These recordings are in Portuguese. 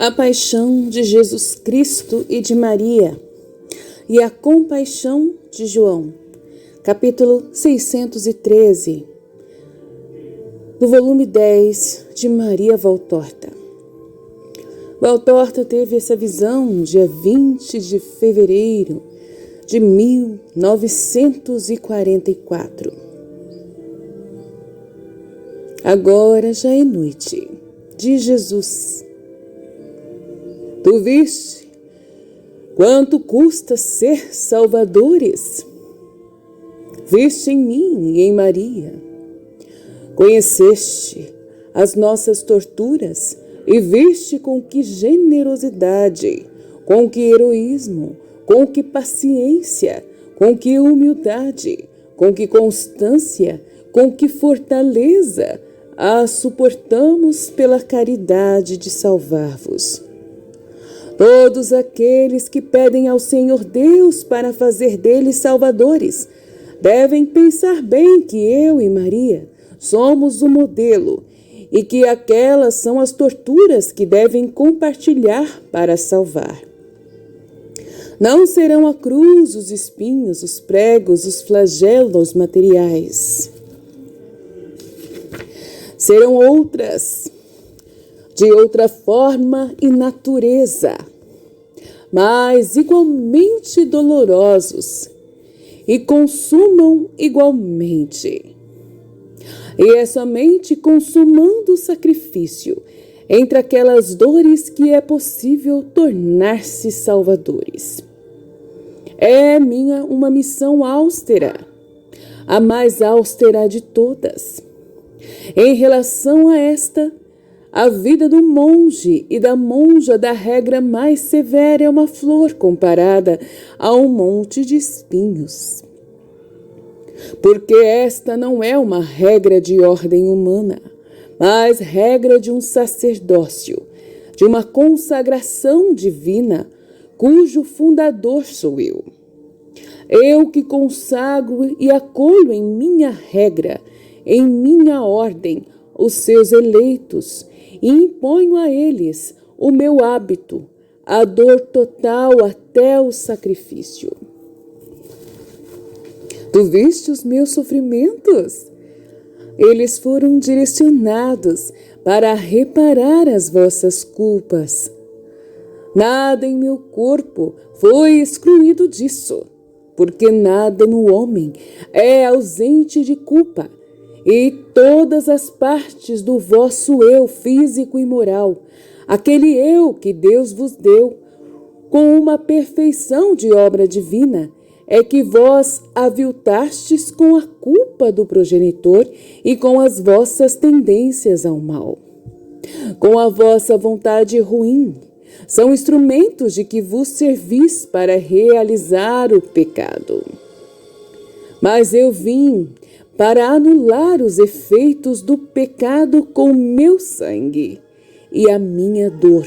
A paixão de Jesus Cristo e de Maria e a compaixão de João, capítulo 613, do volume 10 de Maria Valtorta. Valtorta teve essa visão dia 20 de fevereiro de 1944. Agora já é noite, diz Jesus. Tu viste quanto custa ser salvadores? Viste em mim e em Maria. Conheceste as nossas torturas e viste com que generosidade, com que heroísmo, com que paciência, com que humildade, com que constância, com que fortaleza a suportamos pela caridade de salvar-vos. Todos aqueles que pedem ao Senhor Deus para fazer deles salvadores devem pensar bem que eu e Maria somos o modelo e que aquelas são as torturas que devem compartilhar para salvar. Não serão a cruz, os espinhos, os pregos, os flagelos materiais. Serão outras, de outra forma e natureza, mas igualmente dolorosos e consumam igualmente. E é somente consumando o sacrifício entre aquelas dores que é possível tornar-se salvadores. É uma missão austera, a mais austera de todas. Em relação a esta, a vida do monge e da monja da regra mais severa é uma flor comparada a um monte de espinhos. Porque esta não é uma regra de ordem humana, mas regra de um sacerdócio, de uma consagração divina, cujo fundador sou eu. Eu que consagro e acolho em minha regra, em minha ordem, os seus eleitos, e imponho a eles o meu hábito, a dor total até o sacrifício. Tu viste os meus sofrimentos? Eles foram direcionados para reparar as vossas culpas. Nada em meu corpo foi excluído disso, porque nada no homem é ausente de culpa. E todas as partes do vosso eu físico e moral, aquele eu que Deus vos deu, com uma perfeição de obra divina, é que vós aviltastes com a culpa do progenitor e com as vossas tendências ao mal. Com a vossa vontade ruim, são instrumentos de que vos servis para realizar o pecado. Mas eu vim para anular os efeitos do pecado com meu sangue e a minha dor,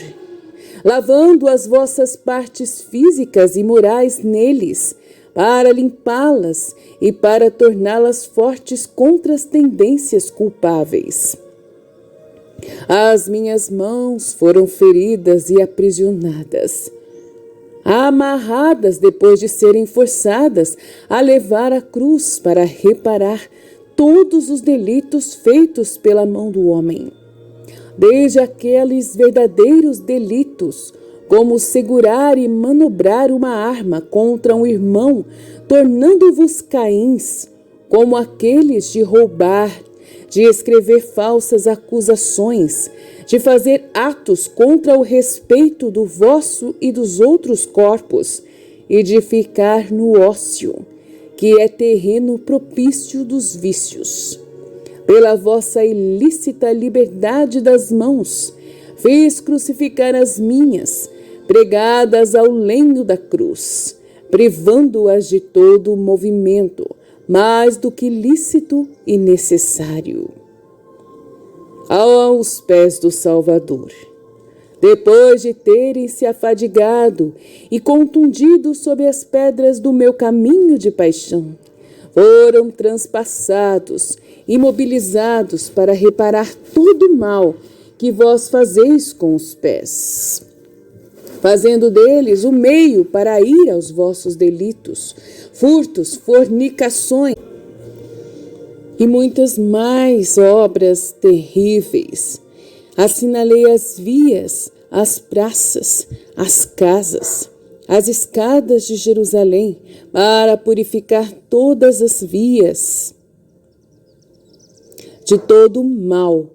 lavando as vossas partes físicas e morais neles, para limpá-las e para torná-las fortes contra as tendências culpáveis. As minhas mãos foram feridas e aprisionadas, amarradas depois de serem forçadas a levar a cruz para reparar todos os delitos feitos pela mão do homem, desde aqueles verdadeiros delitos, como segurar e manobrar uma arma contra um irmão, tornando-vos Caíns, como aqueles de roubar, de escrever falsas acusações, de fazer atos contra o respeito do vosso e dos outros corpos, e de ficar no ócio, que é terreno propício dos vícios. Pela vossa ilícita liberdade das mãos, fiz crucificar as minhas, pregadas ao lenho da cruz, privando-as de todo o movimento, mais do que lícito e necessário. Aos pés do Salvador, depois de terem se afadigado e contundido sob as pedras do meu caminho de paixão, foram transpassados, imobilizados para reparar todo o mal que vós fazeis com os pés, fazendo deles o meio para ir aos vossos delitos, furtos, fornicações e muitas mais obras terríveis. Assinalei as vias, as praças, as casas, as escadas de Jerusalém, para purificar todas as vias de todo o mal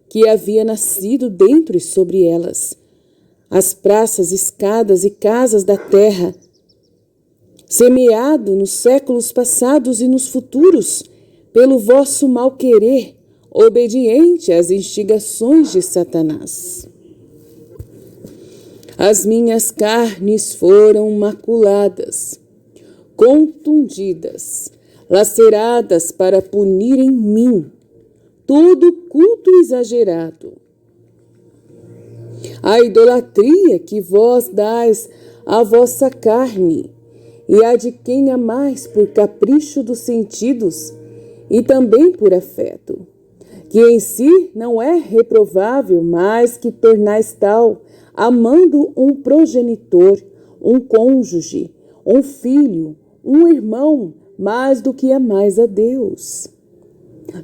que havia nascido dentro e sobre elas. As praças, escadas e casas da terra, semeado nos séculos passados e nos futuros, pelo vosso mal-querer, obediente às instigações de Satanás. As minhas carnes foram maculadas, contundidas, laceradas para punir em mim todo culto exagerado. A idolatria que vós dais à vossa carne e a de quem amais por capricho dos sentidos e também por afeto, que em si não é reprovável, mas que tornais tal, amando um progenitor, um cônjuge, um filho, um irmão, mais do que amais a Deus.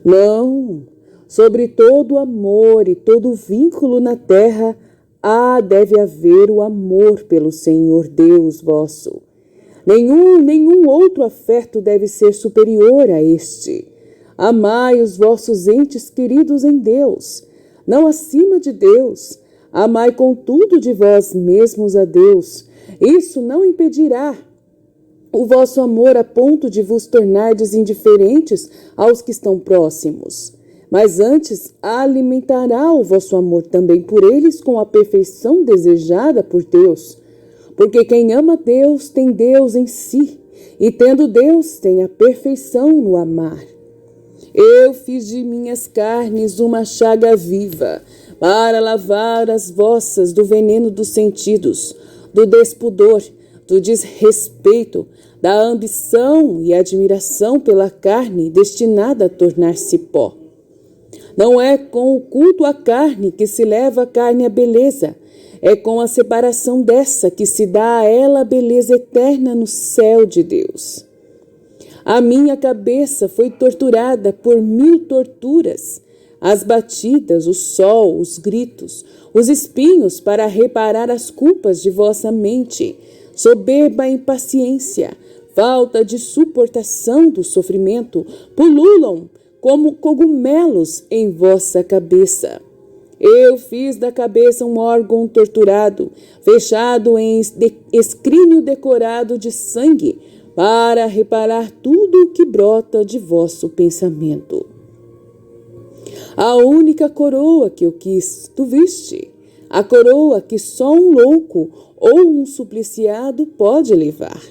Não, sobre todo amor e todo vínculo na terra, deve haver o amor pelo Senhor Deus vosso. Nenhum outro afeto deve ser superior a este. Amai os vossos entes queridos em Deus, não acima de Deus. Amai contudo de vós mesmos a Deus. Isso não impedirá o vosso amor a ponto de vos tornardes indiferentes aos que estão próximos, mas antes alimentará o vosso amor também por eles com a perfeição desejada por Deus. Porque quem ama Deus tem Deus em si, e tendo Deus tem a perfeição no amar. Eu fiz de minhas carnes uma chaga viva, para lavar as vossas do veneno dos sentidos, do despudor, do desrespeito, da ambição e admiração pela carne destinada a tornar-se pó. Não é com o culto à carne que se leva a carne à beleza, é com a separação dessa que se dá a ela a beleza eterna no céu de Deus. A minha cabeça foi torturada por 1000 torturas, as batidas, o sol, os gritos, os espinhos para reparar as culpas de vossa mente, soberba impaciência, falta de suportação do sofrimento, pululam como cogumelos em vossa cabeça. Eu fiz da cabeça um órgão torturado, fechado em escrínio decorado de sangue, para reparar tudo o que brota de vosso pensamento. A única coroa que eu quis, tu viste, a coroa que só um louco ou um supliciado pode levar.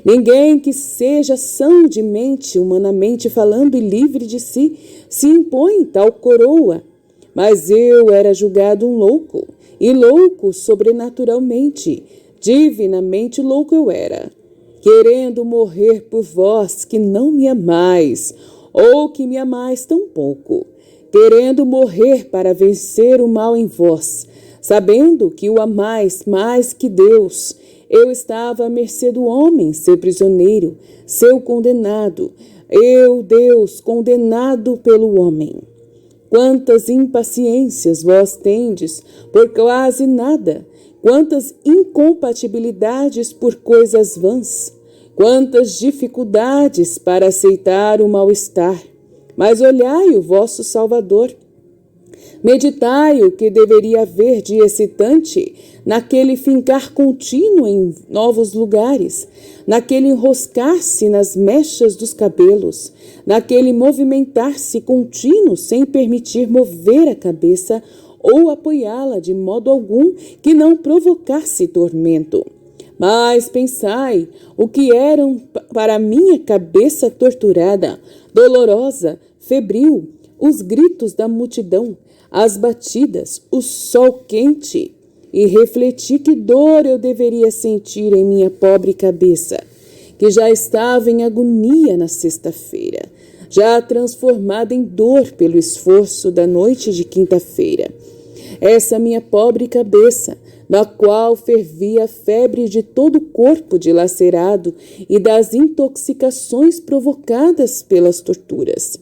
Ninguém que seja são de mente, humanamente falando e livre de si, se impõe tal coroa. Mas eu era julgado um louco, e louco sobrenaturalmente, divinamente louco eu era, querendo morrer por vós que não me amais, ou que me amais tão pouco, querendo morrer para vencer o mal em vós, sabendo que o amais mais que Deus. Eu estava à mercê do homem, seu prisioneiro, seu condenado, eu, Deus, condenado pelo homem. Quantas impaciências vós tendes por quase nada, quantas incompatibilidades por coisas vãs, quantas dificuldades para aceitar o mal-estar. Mas olhai o vosso Salvador. Meditai o que deveria haver de excitante naquele fincar contínuo em novos lugares, naquele enroscar-se nas mechas dos cabelos, naquele movimentar-se contínuo sem permitir mover a cabeça ou apoiá-la de modo algum que não provocasse tormento. Mas pensai o que eram para minha cabeça torturada, dolorosa, febril, os gritos da multidão, as batidas, o sol quente, e refleti que dor eu deveria sentir em minha pobre cabeça, que já estava em agonia na sexta-feira, já transformada em dor pelo esforço da noite de quinta-feira. Essa minha pobre cabeça, na qual fervia a febre de todo o corpo dilacerado e das intoxicações provocadas pelas torturas.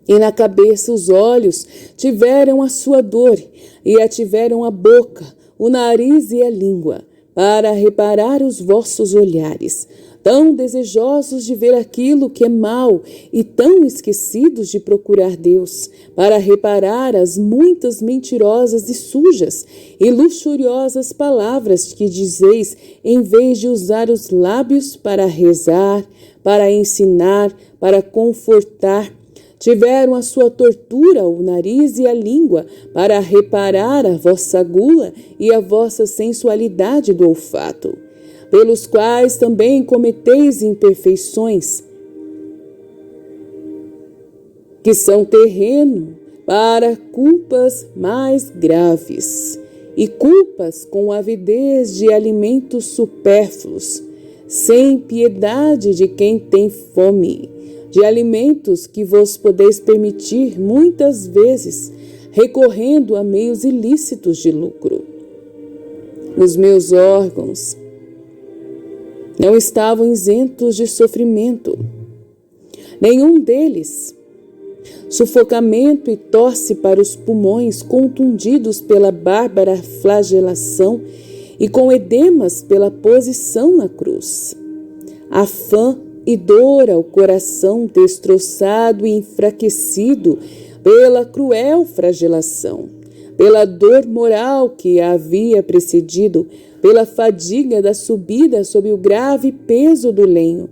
E na cabeça os olhos tiveram a sua dor, e a tiveram a boca, o nariz e a língua, para reparar os vossos olhares, tão desejosos de ver aquilo que é mau e tão esquecidos de procurar Deus, para reparar as muitas mentirosas e sujas e luxuriosas palavras que dizeis em vez de usar os lábios para rezar, para ensinar, para confortar. Tiveram a sua tortura o nariz e a língua para reparar a vossa gula e a vossa sensualidade do olfato, pelos quais também cometeis imperfeições, que são terreno para culpas mais graves, e culpas com avidez de alimentos supérfluos, sem piedade de quem tem fome, de alimentos que vos podeis permitir muitas vezes, recorrendo a meios ilícitos de lucro. Os meus órgãos não estavam isentos de sofrimento, nenhum deles. Sufocamento e tosse para os pulmões contundidos pela bárbara flagelação e com edemas pela posição na cruz. Afã e dor ao coração destroçado e enfraquecido pela cruel flagelação, pela dor moral que a havia precedido, pela fadiga da subida sob o grave peso do lenho,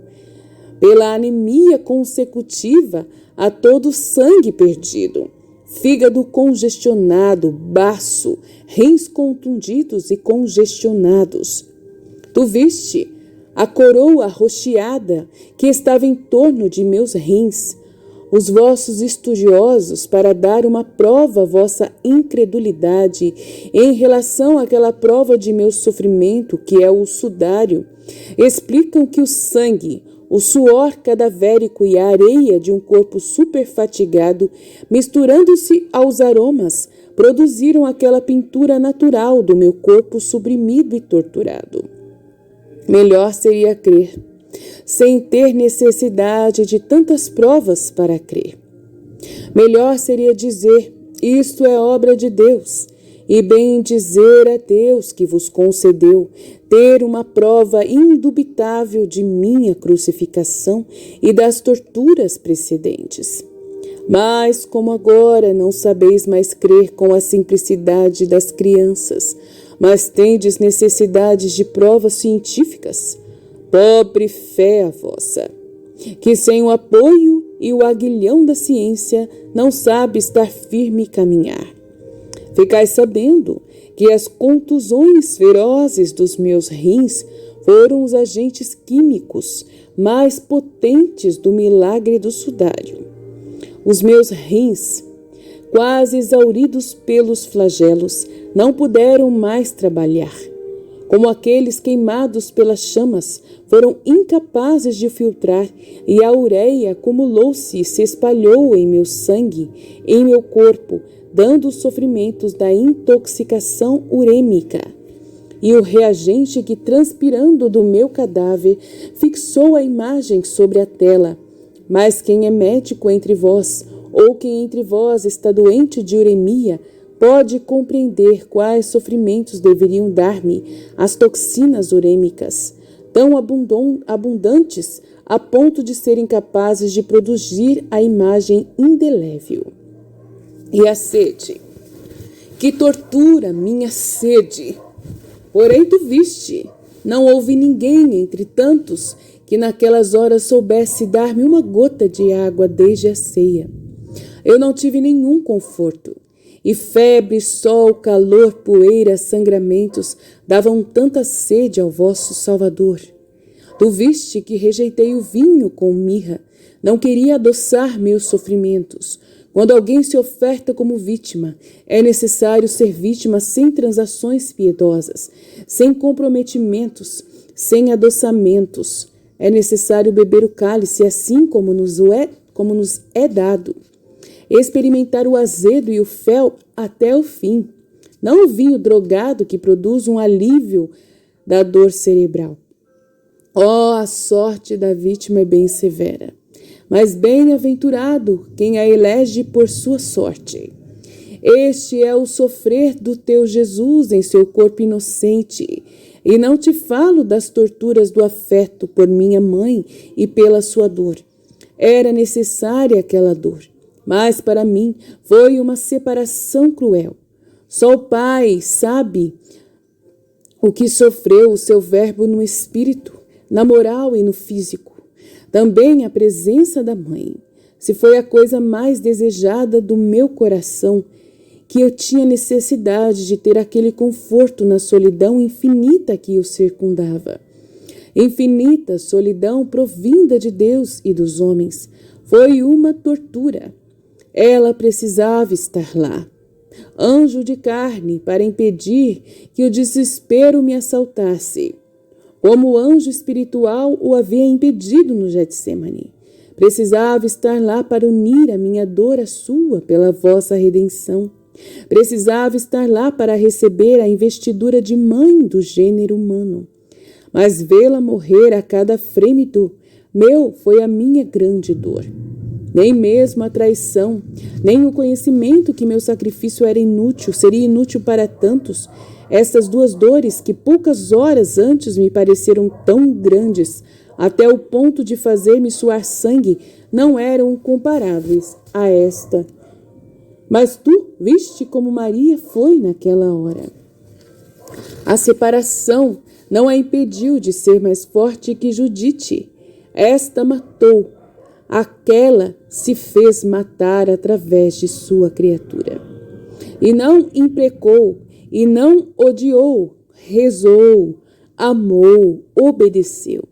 pela anemia consecutiva a todo o sangue perdido, fígado congestionado, baço, rins contundidos e congestionados. Tu viste a coroa rocheada que estava em torno de meus rins, os vossos estudiosos, para dar uma prova à vossa incredulidade em relação àquela prova de meu sofrimento, que é o sudário, explicam que o sangue, o suor cadavérico e a areia de um corpo superfatigado, misturando-se aos aromas, produziram aquela pintura natural do meu corpo suprimido e torturado. Melhor seria crer, sem ter necessidade de tantas provas para crer. Melhor seria dizer, isto é obra de Deus, e bem dizer a Deus que vos concedeu ter uma prova indubitável de minha crucificação e das torturas precedentes. Mas, como agora não sabeis mais crer com a simplicidade das crianças, mas tendes necessidades de provas científicas, pobre fé a vossa, que sem o apoio e o aguilhão da ciência não sabe estar firme e caminhar. Ficai sabendo que as contusões ferozes dos meus rins foram os agentes químicos mais potentes do milagre do sudário. Os meus rins, quase exauridos pelos flagelos, não puderam mais trabalhar. Como aqueles queimados pelas chamas, foram incapazes de filtrar, e a ureia acumulou-se e se espalhou em meu sangue, em meu corpo, dando os sofrimentos da intoxicação urêmica. E o reagente que, transpirando do meu cadáver, fixou a imagem sobre a tela. Mas quem é médico entre vós, ou quem entre vós está doente de uremia, pode compreender quais sofrimentos deveriam dar-me as toxinas urêmicas, tão abundantes a ponto de serem capazes de produzir a imagem indelével. E a sede, que tortura minha sede. Porém tu viste, não houve ninguém entre tantos que naquelas horas soubesse dar-me uma gota de água desde a ceia. Eu não tive nenhum conforto, e febre, sol, calor, poeira, sangramentos davam tanta sede ao vosso Salvador. Tu viste que rejeitei o vinho com mirra, não queria adoçar meus sofrimentos. Quando alguém se oferta como vítima, é necessário ser vítima sem transações piedosas, sem comprometimentos, sem adoçamentos. É necessário beber o cálice assim como nos é dado. Experimentar o azedo e o fel até o fim. Não o vinho drogado que produz um alívio da dor cerebral. A sorte da vítima é bem severa. Mas bem-aventurado quem a elege por sua sorte. Este é o sofrer do teu Jesus em seu corpo inocente. E não te falo das torturas do afeto por minha mãe e pela sua dor. Era necessária aquela dor, mas para mim foi uma separação cruel. Só o Pai sabe o que sofreu o seu verbo no espírito, na moral e no físico. Também a presença da mãe, se foi a coisa mais desejada do meu coração, que eu tinha necessidade de ter aquele conforto na solidão infinita que o circundava. Infinita solidão provinda de Deus e dos homens. Foi uma tortura. Ela precisava estar lá. Anjo de carne para impedir que o desespero me assaltasse. Como o anjo espiritual o havia impedido no Getsemane. Precisava estar lá para unir a minha dor à sua pela vossa redenção. Precisava estar lá para receber a investidura de mãe do gênero humano. Mas vê-la morrer a cada frêmito meu foi a minha grande dor. Nem mesmo a traição, nem o conhecimento que meu sacrifício era inútil, seria inútil para tantos. Estas duas dores que poucas horas antes me pareceram tão grandes, até o ponto de fazer-me suar sangue, não eram comparáveis a esta. Mas tu viste como Maria foi naquela hora. A separação não a impediu de ser mais forte que Judite. Esta matou. Aquela se fez matar através de sua criatura. E não imprecou, e não odiou, rezou, amou, obedeceu.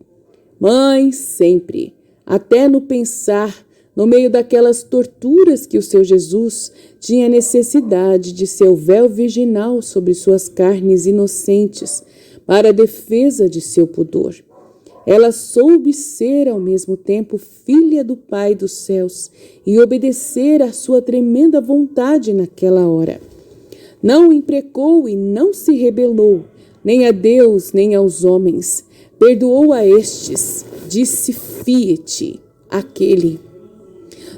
Mãe sempre, até no pensar, no meio daquelas torturas que o seu Jesus tinha necessidade de seu véu virginal sobre suas carnes inocentes para a defesa de seu pudor. Ela soube ser ao mesmo tempo filha do Pai dos céus e obedecer à sua tremenda vontade naquela hora. Não imprecou e não se rebelou, nem a Deus, nem aos homens. Perdoou a estes, disse fiat, aquele.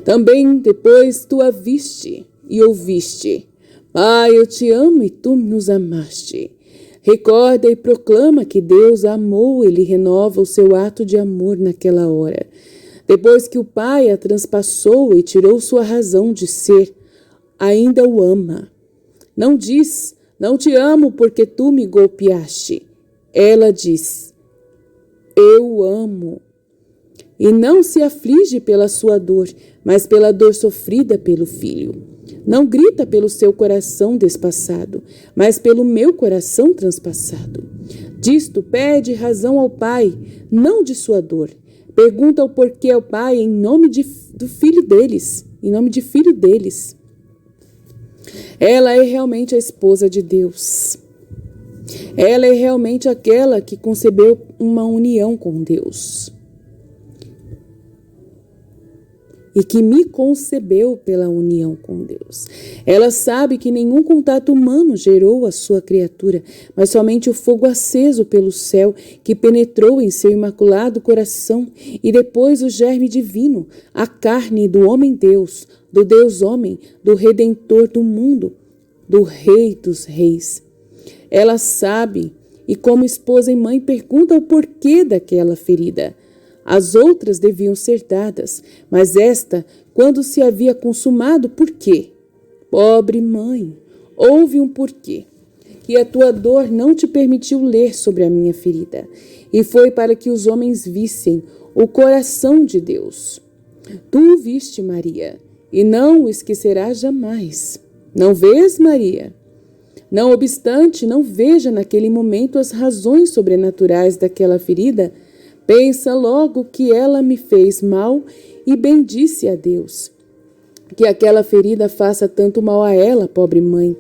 Também depois tu a viste e ouviste. Pai, eu te amo e tu nos amaste. Recorda e proclama que Deus a amou, ele renova o seu ato de amor naquela hora. Depois que o Pai a transpassou e tirou sua razão de ser, ainda o ama. Não diz, não te amo porque tu me golpeaste. Ela diz, eu o amo. E não se aflige pela sua dor, mas pela dor sofrida pelo filho. Não grita pelo seu coração despassado, mas pelo meu coração transpassado. Disto pede razão ao Pai, não de sua dor. Pergunta o porquê ao Pai em nome do filho deles, em nome de filho deles. Ela é realmente a esposa de Deus. Ela é realmente aquela que concebeu uma união com Deus. E que me concebeu pela união com Deus. Ela sabe que nenhum contato humano gerou a sua criatura, mas somente o fogo aceso pelo céu que penetrou em seu imaculado coração e depois o germe divino, a carne do homem-deus, do Deus-homem, do Redentor do mundo, do Rei dos Reis. Ela sabe e como esposa e mãe pergunta o porquê daquela ferida. As outras deviam ser dadas, mas esta, quando se havia consumado, por quê? Pobre mãe, houve um porquê. Que a tua dor não te permitiu ler sobre a minha ferida, e foi para que os homens vissem o coração de Deus. Tu o viste, Maria, e não o esquecerás jamais. Não vês, Maria? Não obstante, não veja naquele momento as razões sobrenaturais daquela ferida. Pensa logo que ela me fez mal e bendice a Deus. Que aquela ferida faça tanto mal a ela, pobre mãe.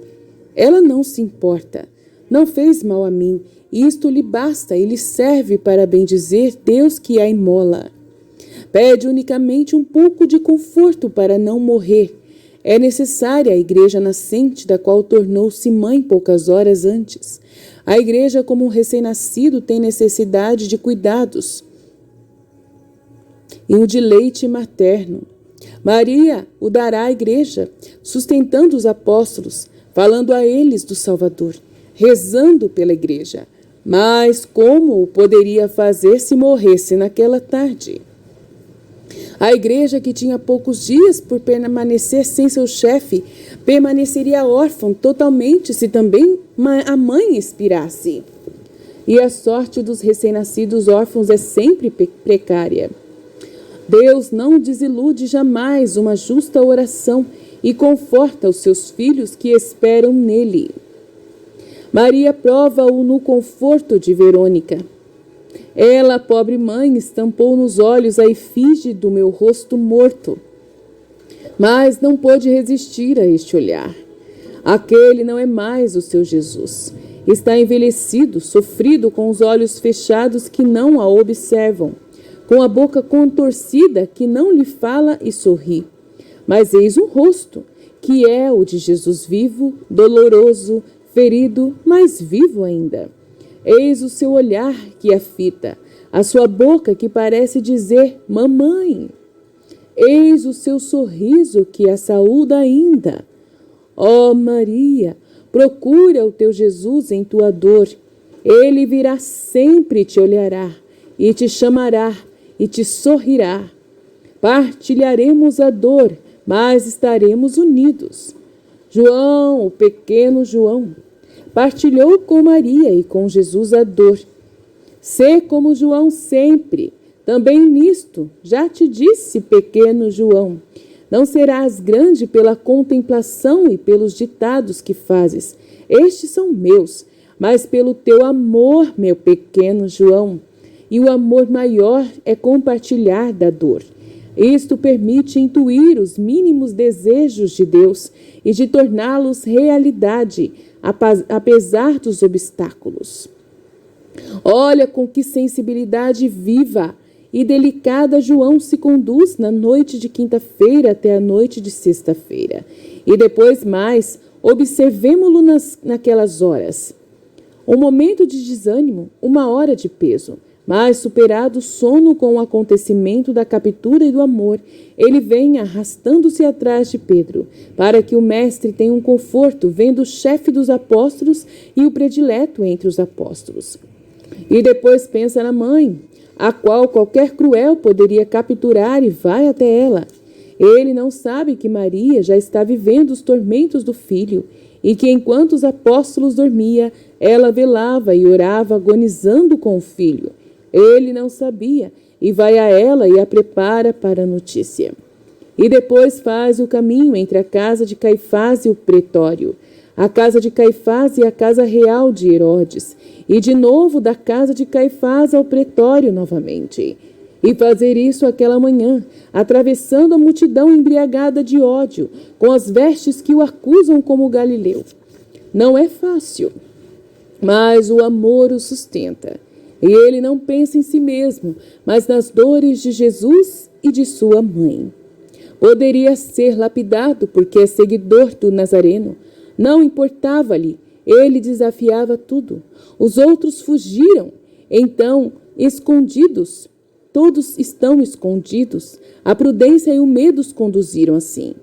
Ela não se importa, não fez mal a mim, e isto lhe basta e lhe serve para bendizer Deus que a imola. Pede unicamente um pouco de conforto para não morrer. É necessária a igreja nascente, da qual tornou-se mãe poucas horas antes. A igreja, como um recém-nascido, tem necessidade de cuidados e um de leite materno. Maria o dará à igreja, sustentando os apóstolos, falando a eles do Salvador, rezando pela igreja. Mas como o poderia fazer se morresse naquela tarde? A igreja, que tinha poucos dias por permanecer sem seu chefe, permaneceria órfã totalmente se também a mãe expirasse. E a sorte dos recém-nascidos órfãos é sempre precária. Deus não desilude jamais uma justa oração e conforta os seus filhos que esperam nele. Maria prova-o no conforto de Verônica. Ela, pobre mãe, estampou nos olhos a efígie do meu rosto morto. Mas não pôde resistir a este olhar. Aquele não é mais o seu Jesus. Está envelhecido, sofrido, com os olhos fechados que não a observam, com a boca contorcida que não lhe fala e sorri. Mas eis um rosto, que é o de Jesus vivo, doloroso, ferido, mas vivo ainda. Eis o seu olhar que a fita, a sua boca que parece dizer mamãe. Eis o seu sorriso que a saúda ainda. Ó Maria, procura o teu Jesus em tua dor. Ele virá sempre, te olhará e te chamará e te sorrirá. Partilharemos a dor, mas estaremos unidos. João, o pequeno João, partilhou com Maria e com Jesus a dor. Sê como João sempre. Também nisto, já te disse, pequeno João, não serás grande pela contemplação e pelos ditados que fazes. Estes são meus, mas pelo teu amor, meu pequeno João. E o amor maior é compartilhar da dor. Isto permite intuir os mínimos desejos de Deus e de torná-los realidade, apesar dos obstáculos. Olha com que sensibilidade viva e delicada João se conduz na noite de quinta-feira até a noite de sexta-feira. E depois mais, observemo-lo naquelas horas. Um momento de desânimo, uma hora de peso. Mas, superado o sono com o acontecimento da captura e do amor, ele vem arrastando-se atrás de Pedro, para que o mestre tenha um conforto, vendo o chefe dos apóstolos e o predileto entre os apóstolos. E depois pensa na mãe, a qual qualquer cruel poderia capturar, e vai até ela. Ele não sabe que Maria já está vivendo os tormentos do filho, e que enquanto os apóstolos dormiam, ela velava e orava agonizando com o filho. Ele não sabia, e vai a ela e a prepara para a notícia. E depois faz o caminho entre a casa de Caifás e o pretório, a casa de Caifás e a casa real de Herodes, e de novo da casa de Caifás ao pretório novamente. E fazer isso aquela manhã, atravessando a multidão embriagada de ódio, com as vestes que o acusam como Galileu. Não é fácil, mas o amor o sustenta. E ele não pensa em si mesmo, mas nas dores de Jesus e de sua mãe. Poderia ser lapidado porque é seguidor do Nazareno. Não importava-lhe, ele desafiava tudo. Os outros fugiram, então, escondidos. Todos estão escondidos. A prudência e o medo os conduziram assim.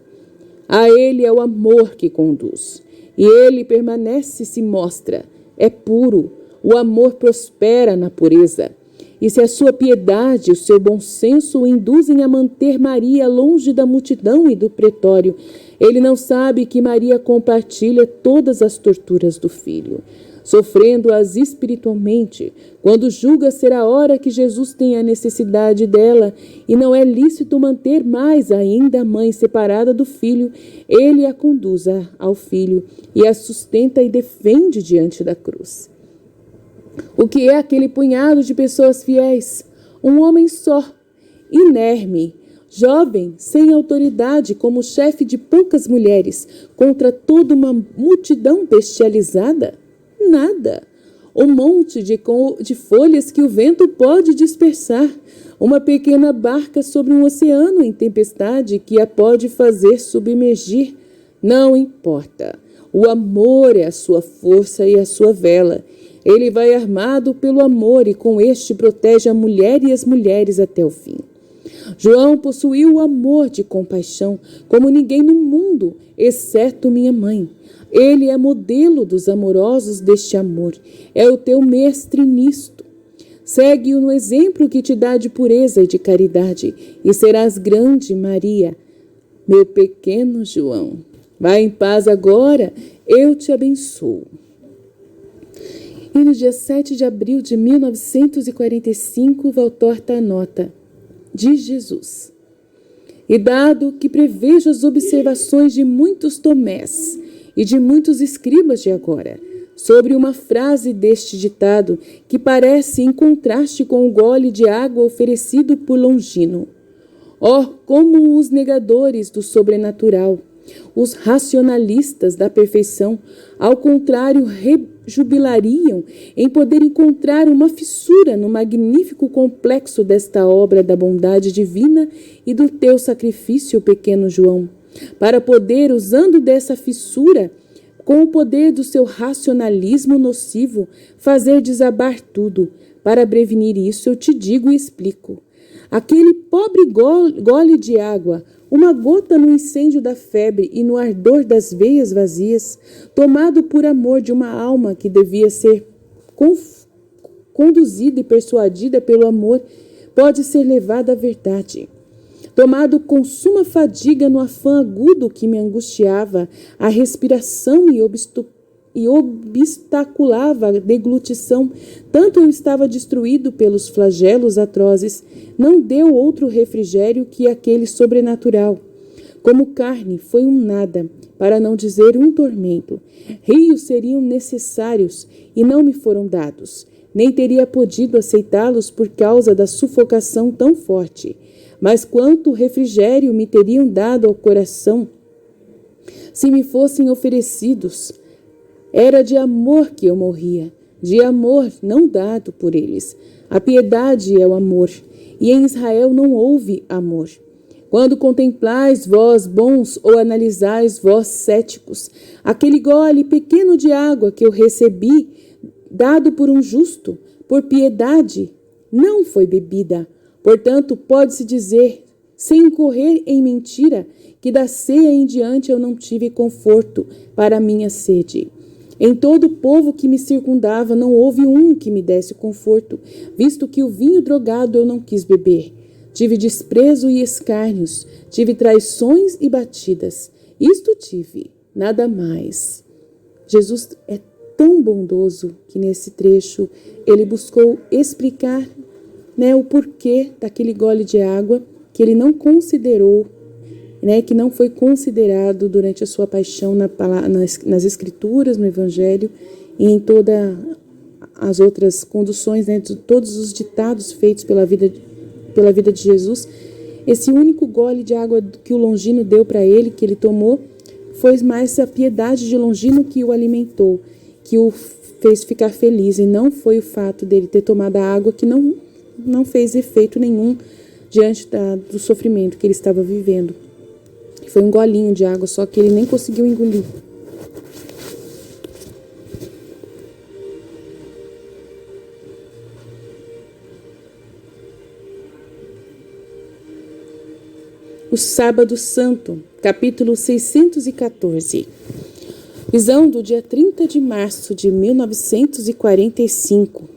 A ele é o amor que conduz. E ele permanece e se mostra. É puro. O amor prospera na pureza. E se a sua piedade e o seu bom senso o induzem a manter Maria longe da multidão e do pretório, ele não sabe que Maria compartilha todas as torturas do filho, sofrendo-as espiritualmente, quando julga ser a hora que Jesus tem a necessidade dela, e não é lícito manter mais ainda a mãe separada do filho, ele a conduz ao filho e a sustenta e defende diante da cruz. O que é aquele punhado de pessoas fiéis? Um homem só, inerme, jovem, sem autoridade, como chefe de poucas mulheres, contra toda uma multidão bestializada? Nada. Um monte de folhas que o vento pode dispersar. Uma pequena barca sobre um oceano em tempestade que a pode fazer submergir. Não importa. O amor é a sua força e a sua vela. Ele vai armado pelo amor e com este protege a mulher e as mulheres até o fim. João possuiu o amor de compaixão como ninguém no mundo, exceto minha mãe. Ele é modelo dos amorosos deste amor. É o teu mestre nisto. Segue-o no exemplo que te dá de pureza e de caridade, e serás grande, Maria, meu pequeno João. Vai em paz agora, eu te abençoo. E no dia 7 de abril de 1945, Valtorta anota: de Jesus. E dado que prevejo as observações de muitos Tomés e de muitos escribas de agora, sobre uma frase deste ditado que parece em contraste com o gole de água oferecido por Longino. Oh, como os negadores do sobrenatural, os racionalistas da perfeição, ao contrário, rejubilariam em poder encontrar uma fissura no magnífico complexo desta obra da bondade divina e do teu sacrifício, pequeno João, para poder, usando dessa fissura, com o poder do seu racionalismo nocivo, fazer desabar tudo. Para prevenir isso, eu te digo e explico. Aquele pobre gole de água, uma gota no incêndio da febre e no ardor das veias vazias, tomado por amor de uma alma que devia ser conduzida e persuadida pelo amor, pode ser levada à verdade. Tomado com suma fadiga no afã agudo que me angustiava, a respiração e obstaculava a deglutição, tanto eu estava destruído pelos flagelos atrozes, não deu outro refrigério que aquele sobrenatural. Como carne, foi um nada, para não dizer um tormento. Rios seriam necessários e não me foram dados. Nem teria podido aceitá-los por causa da sufocação tão forte. Mas quanto refrigério me teriam dado ao coração se me fossem oferecidos? Era de amor que eu morria, de amor não dado por eles. A piedade é o amor, e em Israel não houve amor. Quando contemplais vós bons ou analisais vós céticos, aquele gole pequeno de água que eu recebi, dado por um justo, por piedade, não foi bebida. Portanto, pode-se dizer, sem incorrer em mentira, que da ceia em diante eu não tive conforto para a minha sede. Em todo o povo que me circundava não houve um que me desse conforto, visto que o vinho drogado eu não quis beber. Tive desprezo e escárnios, tive traições e batidas. Isto tive, nada mais. Jesus é tão bondoso que nesse trecho ele buscou explicar o porquê daquele gole de água que ele não considerou, que não foi considerado durante a sua paixão nas escrituras, no Evangelho e em todas as outras conduções, de todos os ditados feitos pela vida de Jesus. Esse único gole de água que o Longino deu para ele, que ele tomou, foi mais a piedade de Longino que o alimentou, que o fez ficar feliz, e não foi o fato dele ter tomado a água que não fez efeito nenhum diante do sofrimento que ele estava vivendo. Foi um golinho de água, só que ele nem conseguiu engolir. O Sábado Santo, capítulo 614. Visão do dia 30 de março de 1945.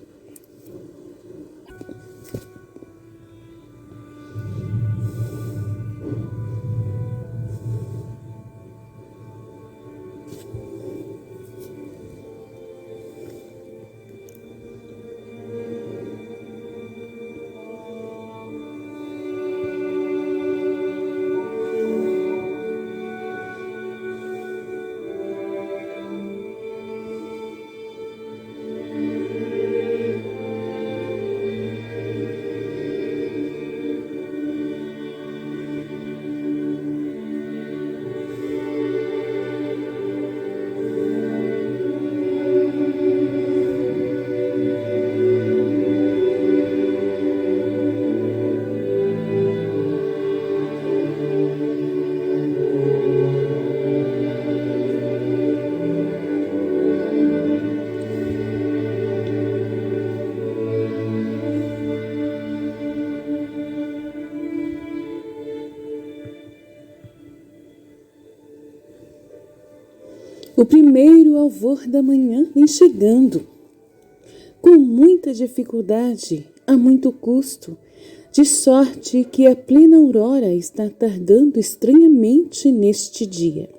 O primeiro alvor da manhã vem chegando, com muita dificuldade, a muito custo, de sorte que a plena aurora está tardando estranhamente neste dia.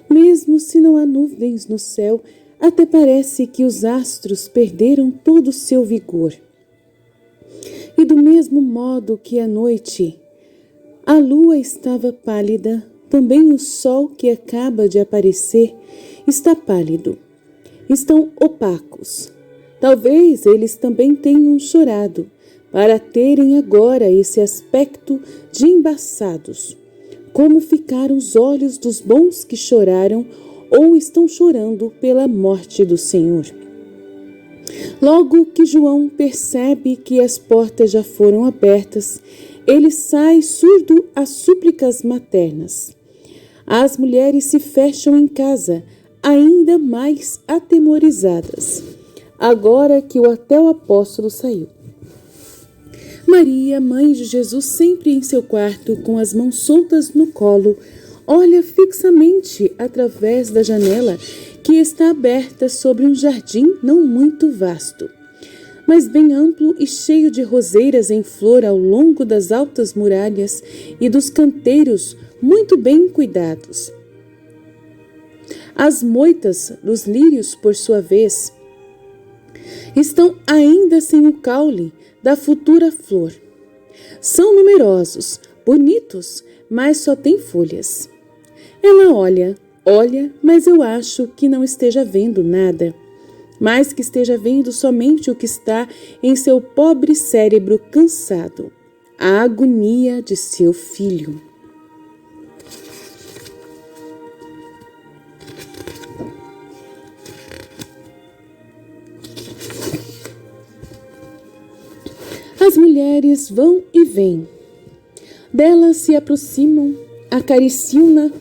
Mesmo se não há nuvens no céu, até parece que os astros perderam todo o seu vigor. E do mesmo modo que à noite a lua estava pálida, também o sol que acaba de aparecer está pálido. Estão opacos. Talvez eles também tenham chorado, para terem agora esse aspecto de embaçados. Como ficaram os olhos dos bons que choraram ou estão chorando pela morte do Senhor. Logo que João percebe que as portas já foram abertas, ele sai surdo às súplicas maternas. As mulheres se fecham em casa, ainda mais atemorizadas, agora que até o apóstolo saiu. Maria, mãe de Jesus, sempre em seu quarto, com as mãos soltas no colo, olha fixamente através da janela que está aberta sobre um jardim não muito vasto, mas bem amplo e cheio de roseiras em flor ao longo das altas muralhas e dos canteiros muito bem cuidados. As moitas dos lírios, por sua vez, estão ainda sem o caule da futura flor. São numerosos, bonitos, mas só têm folhas. Ela olha, mas eu acho que não esteja vendo nada, mas que esteja vendo somente o que está em seu pobre cérebro cansado, a agonia de seu filho. As mulheres vão e vêm. Delas se aproximam, acariciam-na,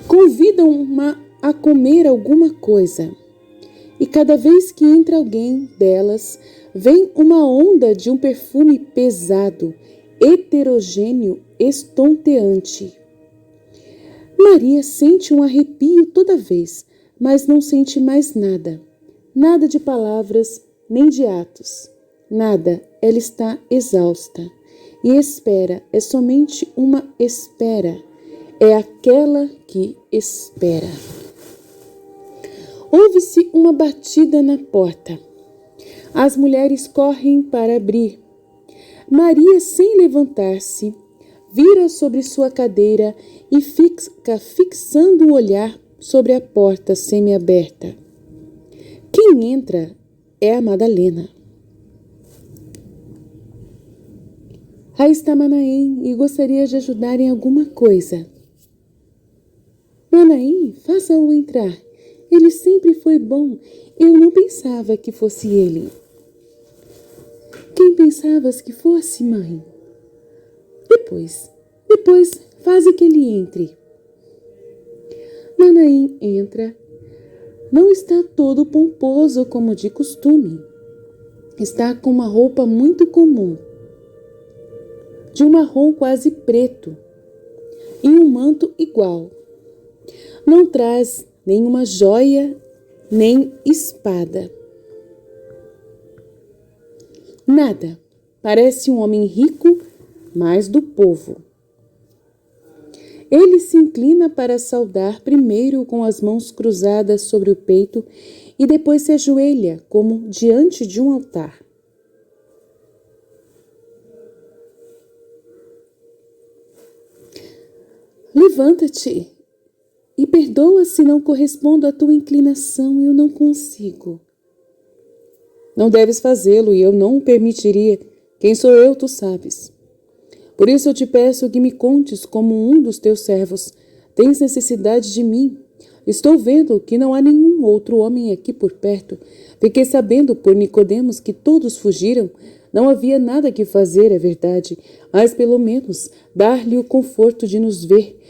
convidam-na a comer alguma coisa. E cada vez que entra alguém delas, vem uma onda de um perfume pesado, heterogêneo, estonteante. Maria sente um arrepio toda vez, mas não sente mais nada. Nada de palavras, nem de atos. Nada, ela está exausta. E espera, é somente uma espera. É aquela que espera. Ouve-se uma batida na porta. As mulheres correm para abrir. Maria, sem levantar-se, vira sobre sua cadeira e fica fixando o olhar sobre a porta semiaberta. Quem entra é a Madalena. Aí está Manaém e gostaria de ajudar em alguma coisa. Manaém, faça-o entrar. Ele sempre foi bom. Eu não pensava que fosse ele. Quem pensavas que fosse, mãe? Depois, faze que ele entre. Manaém entra. Não está todo pomposo como de costume. Está com uma roupa muito comum, de um marrom quase preto, e um manto igual. Não traz nenhuma joia, nem espada. Nada. Parece um homem rico, mas do povo. Ele se inclina para saudar primeiro com as mãos cruzadas sobre o peito e depois se ajoelha como diante de um altar. Levanta-te e perdoa se não correspondo à tua inclinação, eu não consigo. Não deves fazê-lo e eu não o permitiria. Quem sou eu, tu sabes. Por isso eu te peço que me contes como um dos teus servos. Tens necessidade de mim. Estou vendo que não há nenhum outro homem aqui por perto. Fiquei sabendo por Nicodemos que todos fugiram. Não havia nada que fazer, é verdade, mas pelo menos dar-lhe o conforto de nos ver.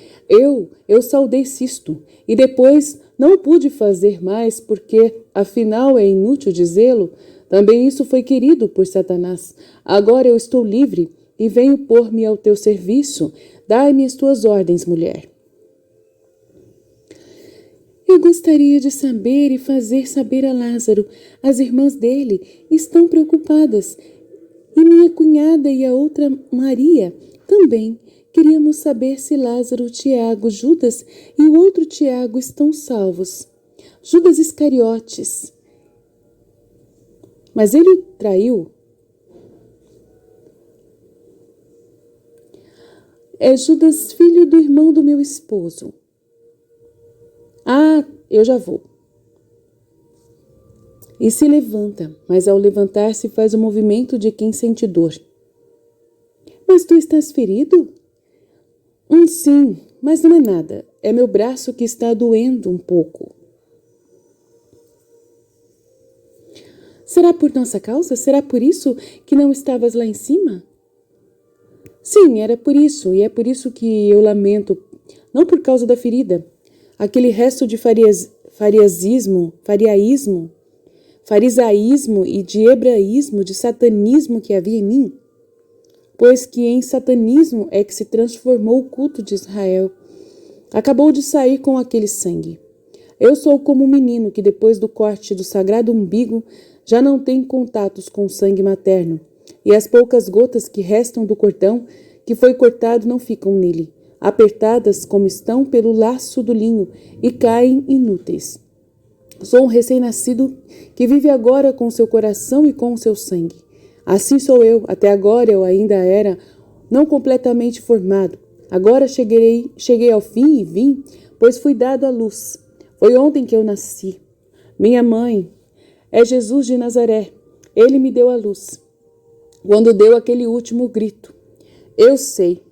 Eu saudei Sisto e depois não pude fazer mais porque, afinal, é inútil dizê-lo. Também isso foi querido por Satanás. Agora eu estou livre e venho pôr-me ao teu serviço. Dai-me as tuas ordens, mulher. Eu gostaria de saber e fazer saber a Lázaro. As irmãs dele estão preocupadas. E minha cunhada e a outra Maria também. Queríamos saber se Lázaro, Tiago, Judas e o outro Tiago estão salvos. Judas Iscariotes. Mas ele o traiu? É Judas, filho do irmão do meu esposo. Ah, eu já vou. E se levanta, mas ao levantar-se faz o movimento de quem sente dor. Mas tu estás ferido? Sim, mas não é nada. É meu braço que está doendo um pouco. Será por nossa causa? Será por isso que não estavas lá em cima? Sim, era por isso, e é por isso que eu lamento, não por causa da ferida. Aquele resto de farisaísmo e de hebraísmo, de satanismo que havia em mim, pois que em satanismo é que se transformou o culto de Israel. Acabou de sair com aquele sangue. Eu sou como um menino que depois do corte do sagrado umbigo já não tem contatos com o sangue materno, e as poucas gotas que restam do cordão que foi cortado não ficam nele, apertadas como estão pelo laço do linho e caem inúteis. Sou um recém-nascido que vive agora com seu coração e com o seu sangue. Assim sou eu, até agora eu ainda era não completamente formado. Agora cheguei ao fim e vim, pois fui dado à luz. Foi ontem que eu nasci. Minha mãe é Jesus de Nazaré. Ele me deu a luz. Quando deu aquele último grito. Eu sei,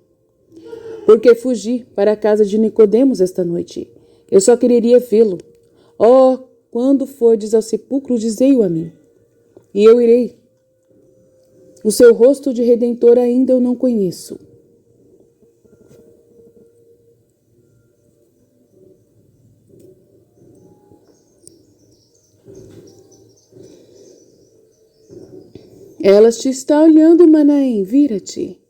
porque fugi para a casa de Nicodemos esta noite. Eu só quereria vê-lo. Oh, quando fordes ao sepulcro, dizei-o a mim. E eu irei. O seu rosto de redentor ainda eu não conheço. Ela te está olhando, Manaém, vira-te.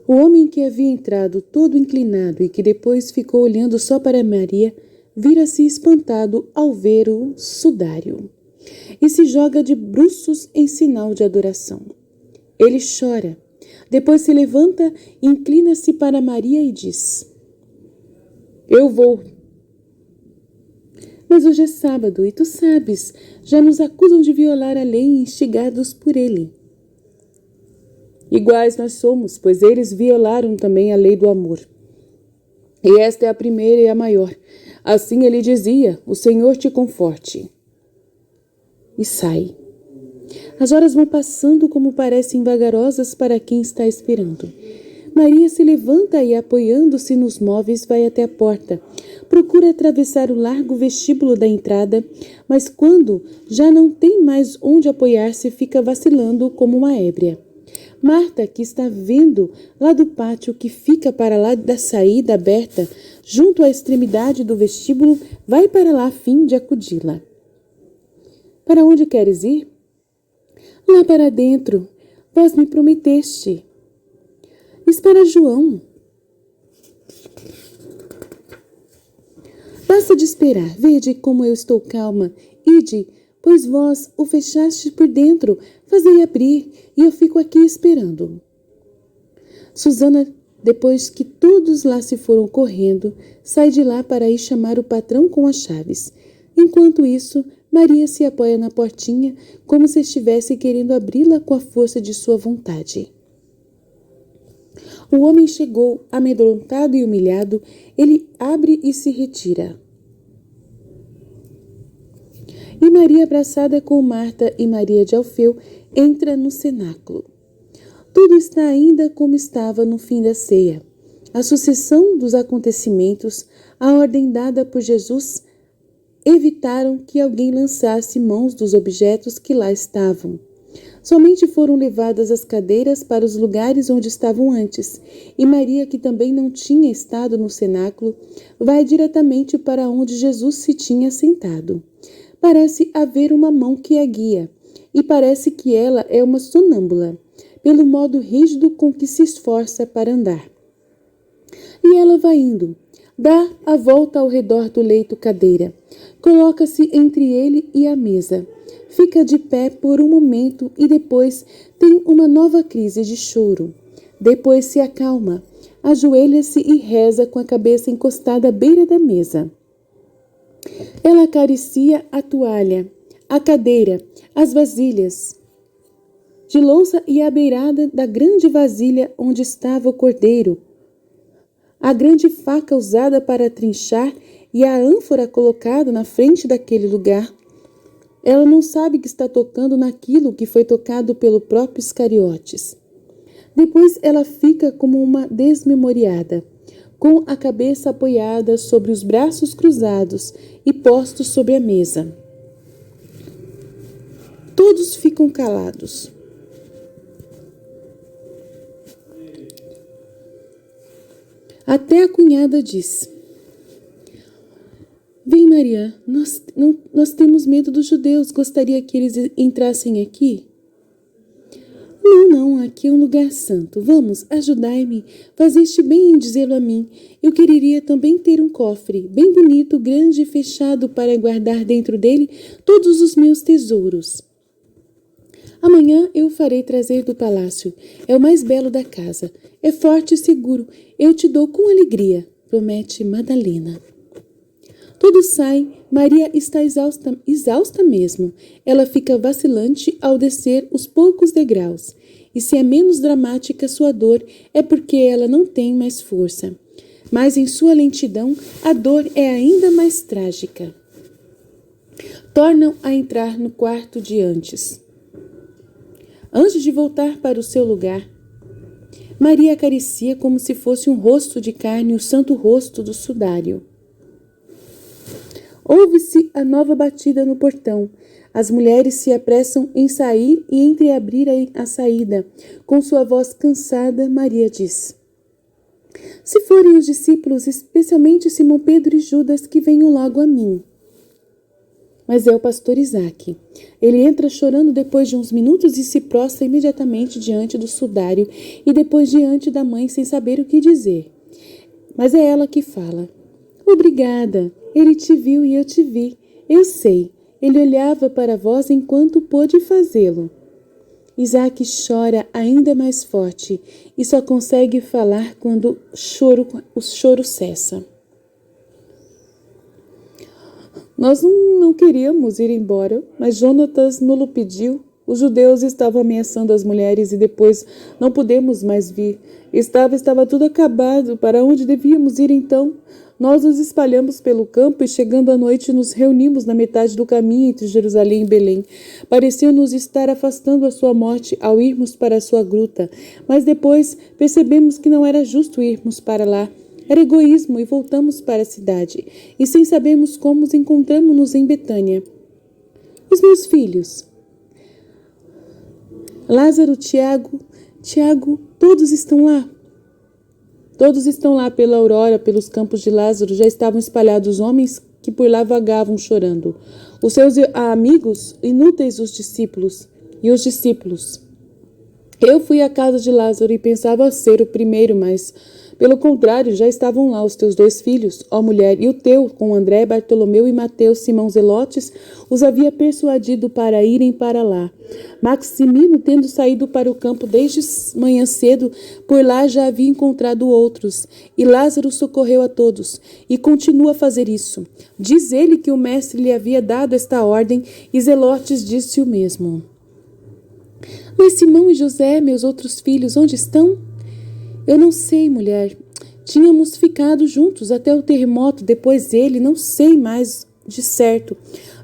O homem que havia entrado todo inclinado e que depois ficou olhando só para Maria, vira-se espantado ao ver o sudário e se joga de bruços em sinal de adoração. Ele chora, depois se levanta, inclina-se para Maria e diz: Eu vou. Mas hoje é sábado e tu sabes, já nos acusam de violar a lei instigados por ele. Iguais nós somos, pois eles violaram também a lei do amor. E esta é a primeira e a maior. Assim ele dizia: O Senhor te conforte. E sai. As horas vão passando como parecem vagarosas para quem está esperando. Maria se levanta e, apoiando-se nos móveis, vai até a porta. Procura atravessar o largo vestíbulo da entrada, mas quando já não tem mais onde apoiar-se, fica vacilando como uma ébria. Marta, que está vendo lá do pátio que fica para lá da saída aberta, junto à extremidade do vestíbulo, vai para lá a fim de acudi-la. Para onde queres ir? Lá para dentro. Vós me prometeste. Espera João. Basta de esperar. Vede como eu estou calma. Ide, pois vós o fechaste por dentro. Fazei abrir, e eu fico aqui esperando. Susana, depois que todos lá se foram correndo, sai de lá para ir chamar o patrão com as chaves. Enquanto isso, Maria se apoia na portinha, como se estivesse querendo abri-la com a força de sua vontade. O homem chegou, amedrontado e humilhado. Ele abre e se retira. E Maria, abraçada com Marta e Maria de Alfeu, entra no cenáculo. Tudo está ainda como estava no fim da ceia. A sucessão dos acontecimentos, a ordem dada por Jesus, evitaram que alguém lançasse mãos dos objetos que lá estavam. Somente foram levadas as cadeiras para os lugares onde estavam antes, e Maria, que também não tinha estado no cenáculo, vai diretamente para onde Jesus se tinha sentado. Parece haver uma mão que a guia, e parece que ela é uma sonâmbula, pelo modo rígido com que se esforça para andar. E ela vai indo, Dá a volta ao redor do leito cadeira. Coloca-se entre ele e a mesa. Fica de pé por um momento e depois tem uma nova crise de choro. Depois se acalma, ajoelha-se e reza com a cabeça encostada à beira da mesa. Ela acaricia a toalha, a cadeira, as vasilhas de louça e a beirada da grande vasilha onde estava o cordeiro, a grande faca usada para trinchar e a ânfora colocada na frente daquele lugar. Ela não sabe que está tocando naquilo que foi tocado pelo próprio Iscariotes. Depois ela fica como uma desmemoriada, com a cabeça apoiada sobre os braços cruzados e postos sobre a mesa. Todos ficam calados. Até a cunhada diz: Vem, Maria, nós temos medo dos judeus. Gostaria que eles entrassem aqui? Não, aqui é um lugar santo. Vamos, ajudai-me. Fazeste bem em dizê-lo a mim. Eu quereria também ter um cofre, bem bonito, grande e fechado, para guardar dentro dele todos os meus tesouros. Amanhã eu o farei trazer do palácio. É o mais belo da casa. É forte e seguro. Eu te dou com alegria, promete Madalena. Todos saem. Maria está exausta mesmo. Ela fica vacilante ao descer os poucos degraus. E se é menos dramática sua dor, é porque ela não tem mais força. Mas em sua lentidão, a dor é ainda mais trágica. Tornam a entrar no quarto de antes. Antes de voltar para o seu lugar, Maria acaricia como se fosse um rosto de carne o santo rosto do sudário. Ouve-se a nova batida no portão. As mulheres se apressam em sair e entreabrir a saída. Com sua voz cansada, Maria diz: Se forem os discípulos, especialmente Simão Pedro e Judas, que venham logo a mim. Mas é o pastor Isaque. Ele entra chorando depois de uns minutos e se prostra imediatamente diante do sudário e depois diante da mãe sem saber o que dizer. Mas é ela que fala. Obrigada. Ele te viu e eu te vi. Eu sei. Ele olhava para vós enquanto pôde fazê-lo. Isaque chora ainda mais forte e só consegue falar quando o choro cessa. Nós não queríamos ir embora, mas Jonatas nos pediu. Os judeus estavam ameaçando as mulheres e depois não pudemos mais vir. Estava tudo acabado. Para onde devíamos ir então? Nós nos espalhamos pelo campo e, chegando à noite, nos reunimos na metade do caminho entre Jerusalém e Belém. Pareceu-nos estar afastando a sua morte ao irmos para a sua gruta, mas depois percebemos que não era justo irmos para lá. Era egoísmo e voltamos para a cidade. E sem sabermos como, nos encontramos-nos em Betânia. Os meus filhos, Lázaro, Tiago, todos estão lá. Todos estão lá pela aurora, pelos campos de Lázaro. Já estavam espalhados homens que por lá vagavam chorando. Os seus amigos, inúteis os discípulos. E os discípulos. Eu fui à casa de Lázaro e pensava ser o primeiro, mas, pelo contrário, já estavam lá os teus 2 filhos, ó mulher, e o teu, com André, Bartolomeu e Mateus, Simão Zelotes, os havia persuadido para irem para lá. Maximino, tendo saído para o campo desde manhã cedo, por lá já havia encontrado outros, e Lázaro socorreu a todos, e continua a fazer isso. Diz ele que o mestre lhe havia dado esta ordem, e Zelotes disse o mesmo. Mas Simão e José, meus outros filhos, onde estão? Eu não sei, mulher. Tínhamos ficado juntos até o terremoto, depois ele, não sei mais de certo.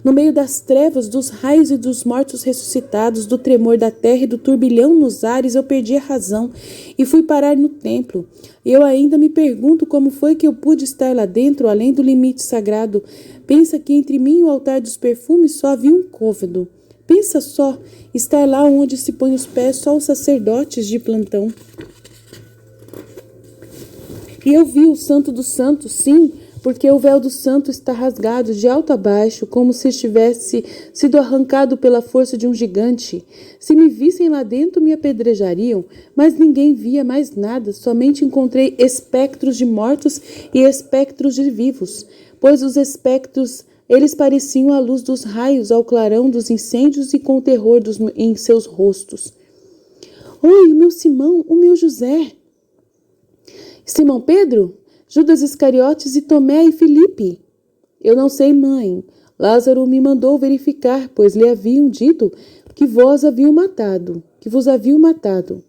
No meio das trevas, dos raios e dos mortos ressuscitados, do tremor da terra e do turbilhão nos ares, eu perdi a razão e fui parar no templo. Eu ainda me pergunto como foi que eu pude estar lá dentro, além do limite sagrado. Pensa que entre mim e o altar dos perfumes só havia um côvado. Pensa só, estar lá onde se põe os pés só os sacerdotes de plantão. E eu vi o Santo dos Santos, sim, porque o véu do santo está rasgado de alto a baixo, como se estivesse sido arrancado pela força de um gigante. Se me vissem lá dentro, me apedrejariam, mas ninguém via mais nada, somente encontrei espectros de mortos e espectros de vivos, pois os espectros, eles pareciam a luz dos raios ao clarão dos incêndios e com o terror em seus rostos. Oi, o meu Simão, o meu José! Simão Pedro? Judas Iscariotes e Tomé e Filipe? Eu não sei, mãe. Lázaro me mandou verificar, pois lhe haviam dito que vos haviam matado, que vos haviam matado.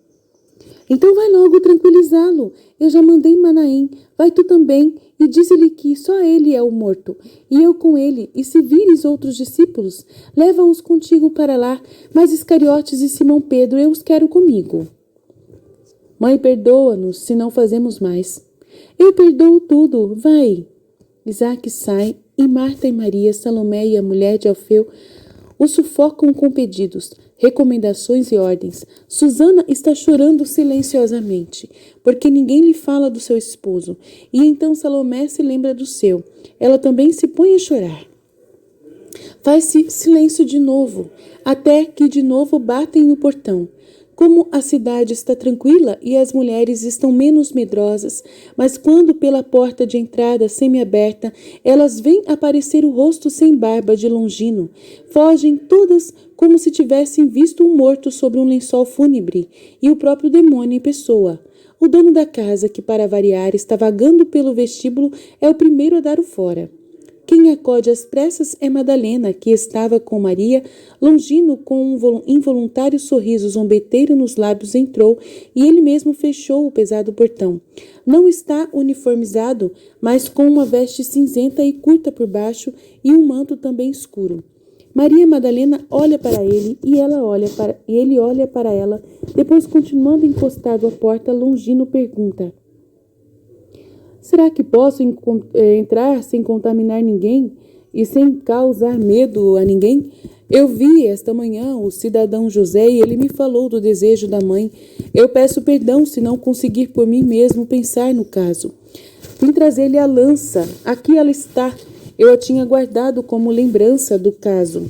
Então vai logo tranquilizá-lo. Eu já mandei Manaém. Vai tu também. E disse-lhe que só ele é o morto, e eu com ele. E se vires outros discípulos, leva-os contigo para lá. Mas Iscariotes e Simão Pedro eu os quero comigo. Mãe, perdoa-nos se não fazemos mais. Eu perdoo tudo. Vai. Isaac sai, e Marta e Maria, Salomé e a mulher de Alfeu o sufocam com pedidos, recomendações e ordens. Susana está chorando silenciosamente, porque ninguém lhe fala do seu esposo. E então Salomé se lembra do seu. Ela também se põe a chorar. Faz-se silêncio de novo, até que de novo batem no portão. Como a cidade está tranquila e as mulheres estão menos medrosas, mas quando pela porta de entrada semiaberta elas veem aparecer o rosto sem barba de Longino, fogem todas como se tivessem visto um morto sobre um lençol fúnebre, e o próprio demônio em pessoa. O dono da casa, que para variar está vagando pelo vestíbulo, é o primeiro a dar o fora. Quem acode às pressas é Madalena, que estava com Maria. Longino, com um involuntário sorriso zombeteiro nos lábios, entrou e ele mesmo fechou o pesado portão. Não está uniformizado, mas com uma veste cinzenta e curta por baixo e um manto também escuro. Maria Madalena olha para ele e ele olha para ela. Depois, continuando encostado à porta, Longino pergunta: será que posso entrar sem contaminar ninguém e sem causar medo a ninguém? Eu vi esta manhã o cidadão José e ele me falou do desejo da mãe. Eu peço perdão se não conseguir por mim mesmo pensar no caso. Vim trazer-lhe a lança. Aqui ela está. Eu a tinha guardado como lembrança do caso.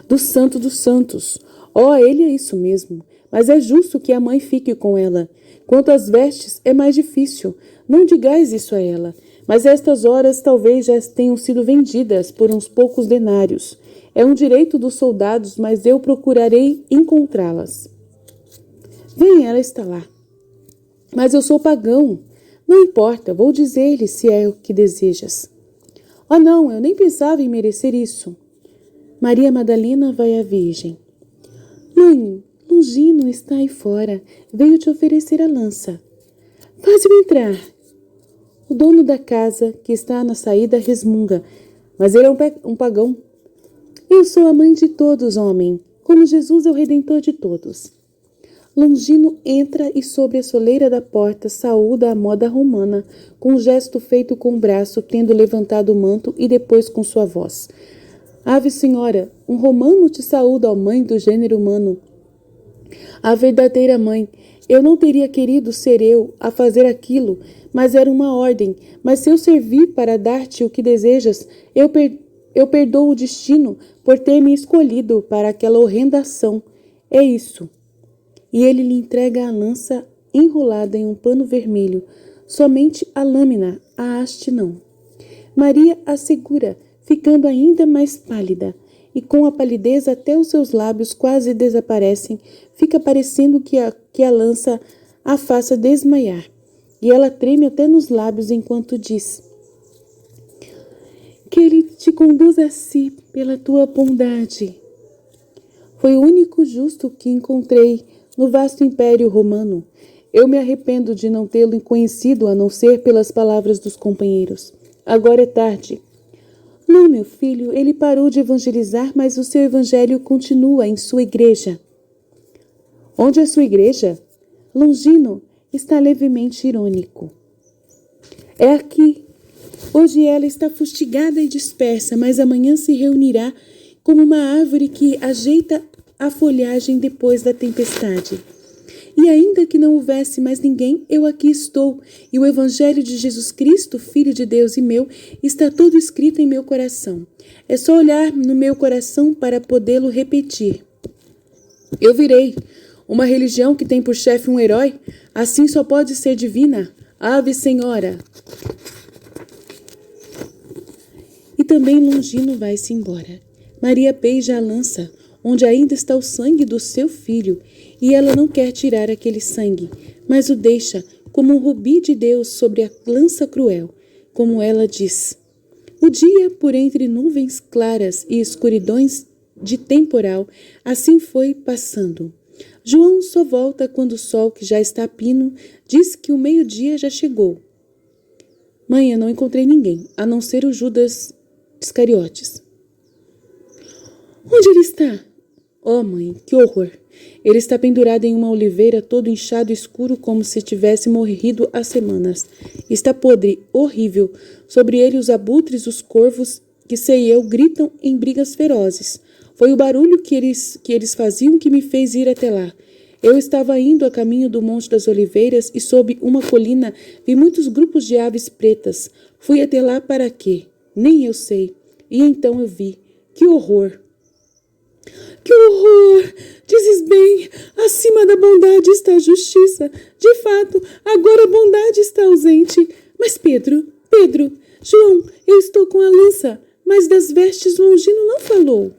Do Santo dos Santos. Oh, ele é isso mesmo. Mas é justo que a mãe fique com ela. Quanto às vestes, é mais difícil. Não digais isso a ela. Mas estas horas talvez já tenham sido vendidas por uns poucos denários. É um direito dos soldados, mas eu procurarei encontrá-las. Vem, ela está lá. Mas eu sou pagão. Não importa, vou dizer-lhe se é o que desejas. Oh, não, eu nem pensava em merecer isso. Maria Madalena vai à Virgem. Mãe, Longino está aí fora. Veio te oferecer a lança. Faz-me entrar. O dono da casa, que está na saída, resmunga. Mas ele é um pagão. Eu sou a mãe de todos, homem. Como Jesus é o redentor de todos. Longino entra e sobre a soleira da porta saúda à moda romana, com um gesto feito com o braço, tendo levantado o manto e depois com sua voz. Ave Senhora, um romano te saúda, ó mãe do gênero humano. A verdadeira mãe. Eu não teria querido ser eu a fazer aquilo, mas era uma ordem. Mas se eu servir para dar-te o que desejas, eu perdoo o destino por ter me escolhido para aquela horrenda ação. É isso. E ele lhe entrega a lança enrolada em um pano vermelho. Somente a lâmina, a haste não. Maria a segura, ficando ainda mais pálida. E com a palidez até os seus lábios quase desaparecem, fica parecendo que a lança a faça desmaiar. E ela treme até nos lábios enquanto diz: que ele te conduza a si pela tua bondade. Foi o único justo que encontrei no vasto império romano. Eu me arrependo de não tê-lo conhecido a não ser pelas palavras dos companheiros. Agora é tarde. Não, meu filho, ele parou de evangelizar, mas o seu evangelho continua em sua igreja. Onde é sua igreja? Longino está levemente irônico. É aqui. Hoje ela está fustigada e dispersa, mas amanhã se reunirá como uma árvore que ajeita a folhagem depois da tempestade. E ainda que não houvesse mais ninguém, eu aqui estou, e o Evangelho de Jesus Cristo, Filho de Deus e meu, está todo escrito em meu coração. É só olhar no meu coração para podê-lo repetir. Eu virei. Uma religião que tem por chefe um herói, assim só pode ser divina. Ave Senhora! E também Longino vai-se embora. Maria beija a lança, onde ainda está o sangue do seu filho, e ela não quer tirar aquele sangue, mas o deixa como um rubi de Deus sobre a lança cruel, como ela diz. O dia, por entre nuvens claras e escuridões de temporal, assim foi passando. João só volta quando o sol, que já está a pino, diz que o meio-dia já chegou. Mãe, eu não encontrei ninguém, a não ser o Judas Iscariotes. Onde ele está? Oh, mãe, que horror! Ele está pendurado em uma oliveira, todo inchado e escuro, como se tivesse morrido há semanas. Está podre, horrível. Sobre ele os abutres, os corvos, que sei eu, gritam em brigas ferozes. Foi o barulho que eles faziam que me fez ir até lá. Eu estava indo a caminho do Monte das Oliveiras e sob uma colina vi muitos grupos de aves pretas. Fui até lá para quê? Nem eu sei. E então eu vi. Que horror! Que horror! Dizes bem, acima da bondade está a justiça. De fato, agora a bondade está ausente. Mas Pedro, João, eu estou com a lança, mas das vestes Longino não falou.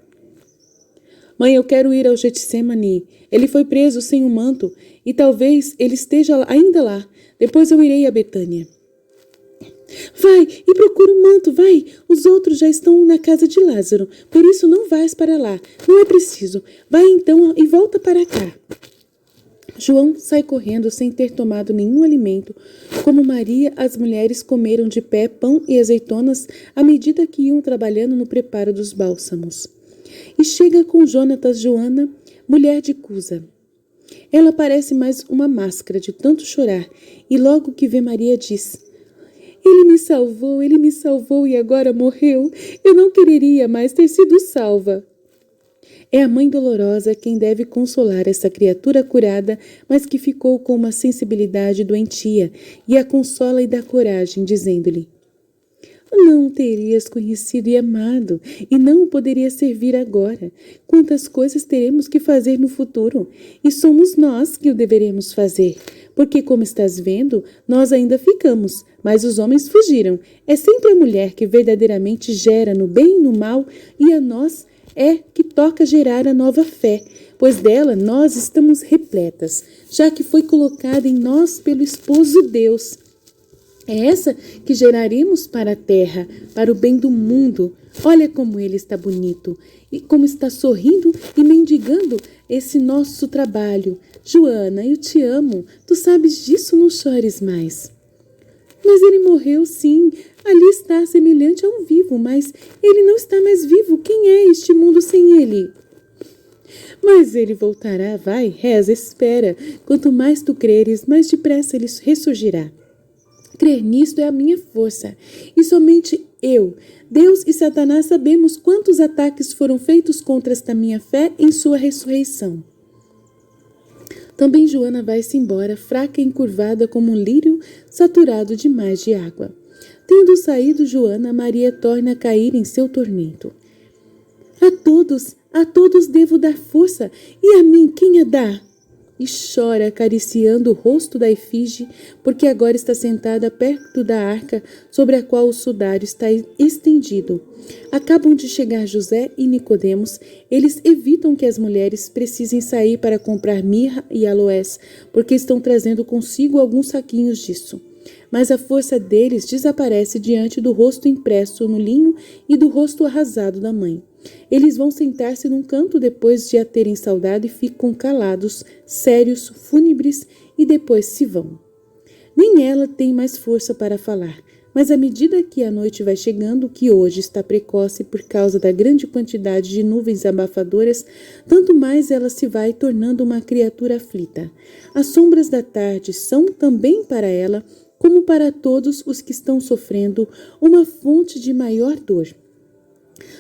Mãe, eu quero ir ao Getsemane. Ele foi preso sem o manto e talvez ele esteja ainda lá. Depois eu irei a Betânia. Vai e procura o manto, vai. Os outros já estão na casa de Lázaro, por isso não vais para lá. Não é preciso. Vai então e volta para cá. João sai correndo sem ter tomado nenhum alimento. Como Maria, as mulheres comeram de pé pão e azeitonas à medida que iam trabalhando no preparo dos bálsamos. E chega com Jonatas Joana, mulher de Cusa. Ela parece mais uma máscara de tanto chorar, e logo que vê Maria diz: ele me salvou e agora morreu. Eu não quereria mais ter sido salva. É a mãe dolorosa quem deve consolar essa criatura curada, mas que ficou com uma sensibilidade doentia, e a consola e dá coragem, dizendo-lhe: não o terias conhecido e amado, e não o poderia servir agora. Quantas coisas teremos que fazer no futuro, e somos nós que o deveremos fazer. Porque, como estás vendo, nós ainda ficamos, mas os homens fugiram. É sempre a mulher que verdadeiramente gera no bem e no mal, e a nós é que toca gerar a nova fé, pois dela nós estamos repletas, já que foi colocada em nós pelo esposo Deus. É essa que geraremos para a terra, para o bem do mundo. Olha como ele está bonito, e como está sorrindo e mendigando esse nosso trabalho. Joana, eu te amo, tu sabes disso, não chores mais. Mas ele morreu sim, ali está semelhante a um vivo, mas ele não está mais vivo. Quem é este mundo sem ele? Mas ele voltará, vai, reza, espera. Quanto mais tu creres, mais depressa ele ressurgirá. Crer nisto é a minha força, e somente eu, Deus e Satanás sabemos quantos ataques foram feitos contra esta minha fé em sua ressurreição. Também Joana vai-se embora, fraca e encurvada como um lírio saturado demais de água. Tendo saído Joana, Maria torna a cair em seu tormento. A todos devo dar força, e a mim quem a dá? E chora, acariciando o rosto da efígie, porque agora está sentada perto da arca sobre a qual o sudário está estendido. Acabam de chegar José e Nicodemos. Eles evitam que as mulheres precisem sair para comprar mirra e aloés, porque estão trazendo consigo alguns saquinhos disso. Mas a força deles desaparece diante do rosto impresso no linho e do rosto arrasado da mãe. Eles vão sentar-se num canto depois de a terem saudado e ficam calados, sérios, fúnebres, e depois se vão. Nem ela tem mais força para falar, mas à medida que a noite vai chegando, que hoje está precoce por causa da grande quantidade de nuvens abafadoras, tanto mais ela se vai tornando uma criatura aflita. As sombras da tarde são também para ela, como para todos os que estão sofrendo, uma fonte de maior dor.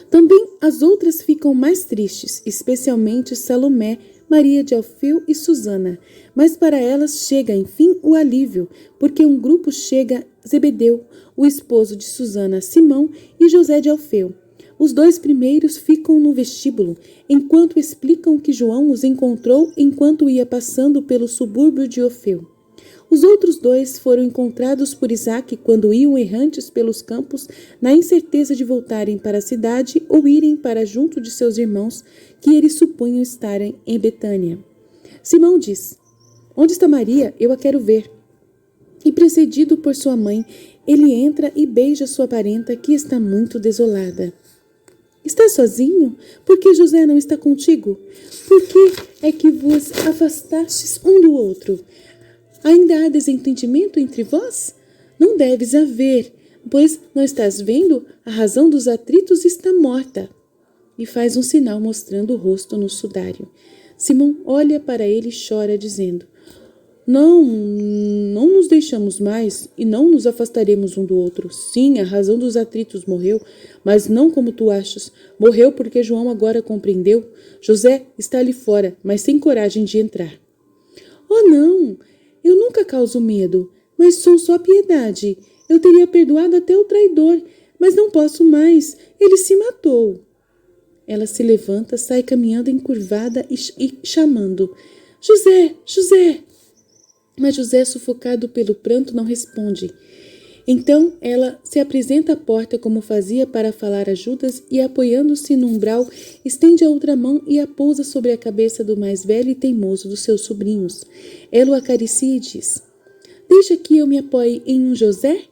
Também as outras ficam mais tristes, especialmente Salomé, Maria de Alfeu e Susana. Mas para elas chega, enfim, o alívio, porque um grupo chega Zebedeu, o esposo de Susana, Simão e José de Alfeu. Os dois primeiros ficam no vestíbulo, enquanto explicam que João os encontrou enquanto ia passando pelo subúrbio de Ofeu. Os outros dois foram encontrados por Isaque quando iam errantes pelos campos, na incerteza de voltarem para a cidade ou irem para junto de seus irmãos, que eles supunham estarem em Betânia. Simão diz: Onde está Maria? Eu a quero ver. E precedido por sua mãe, ele entra e beija sua parenta, que está muito desolada. Está sozinho? Por que José não está contigo? Por que é que vos afastastes um do outro? Ainda há desentendimento entre vós? Não deves haver, pois não estás vendo? A razão dos atritos está morta. E faz um sinal mostrando o rosto no sudário. Simão olha para ele e chora, dizendo: Não nos deixamos mais e não nos afastaremos um do outro. Sim, a razão dos atritos morreu, mas não como tu achas. Morreu porque João agora compreendeu. José está ali fora, mas sem coragem de entrar. Oh, não! Eu nunca causo medo, mas sou só piedade. Eu teria perdoado até o traidor, mas não posso mais. Ele se matou. Ela se levanta, sai caminhando encurvada e chamando: José, José! Mas José, sufocado pelo pranto, não responde. Então ela se apresenta à porta como fazia para falar a Judas e, apoiando-se no umbral, estende a outra mão e a pousa sobre a cabeça do mais velho e teimoso dos seus sobrinhos. Ela o acaricia e diz: Deixa que eu me apoie em um José?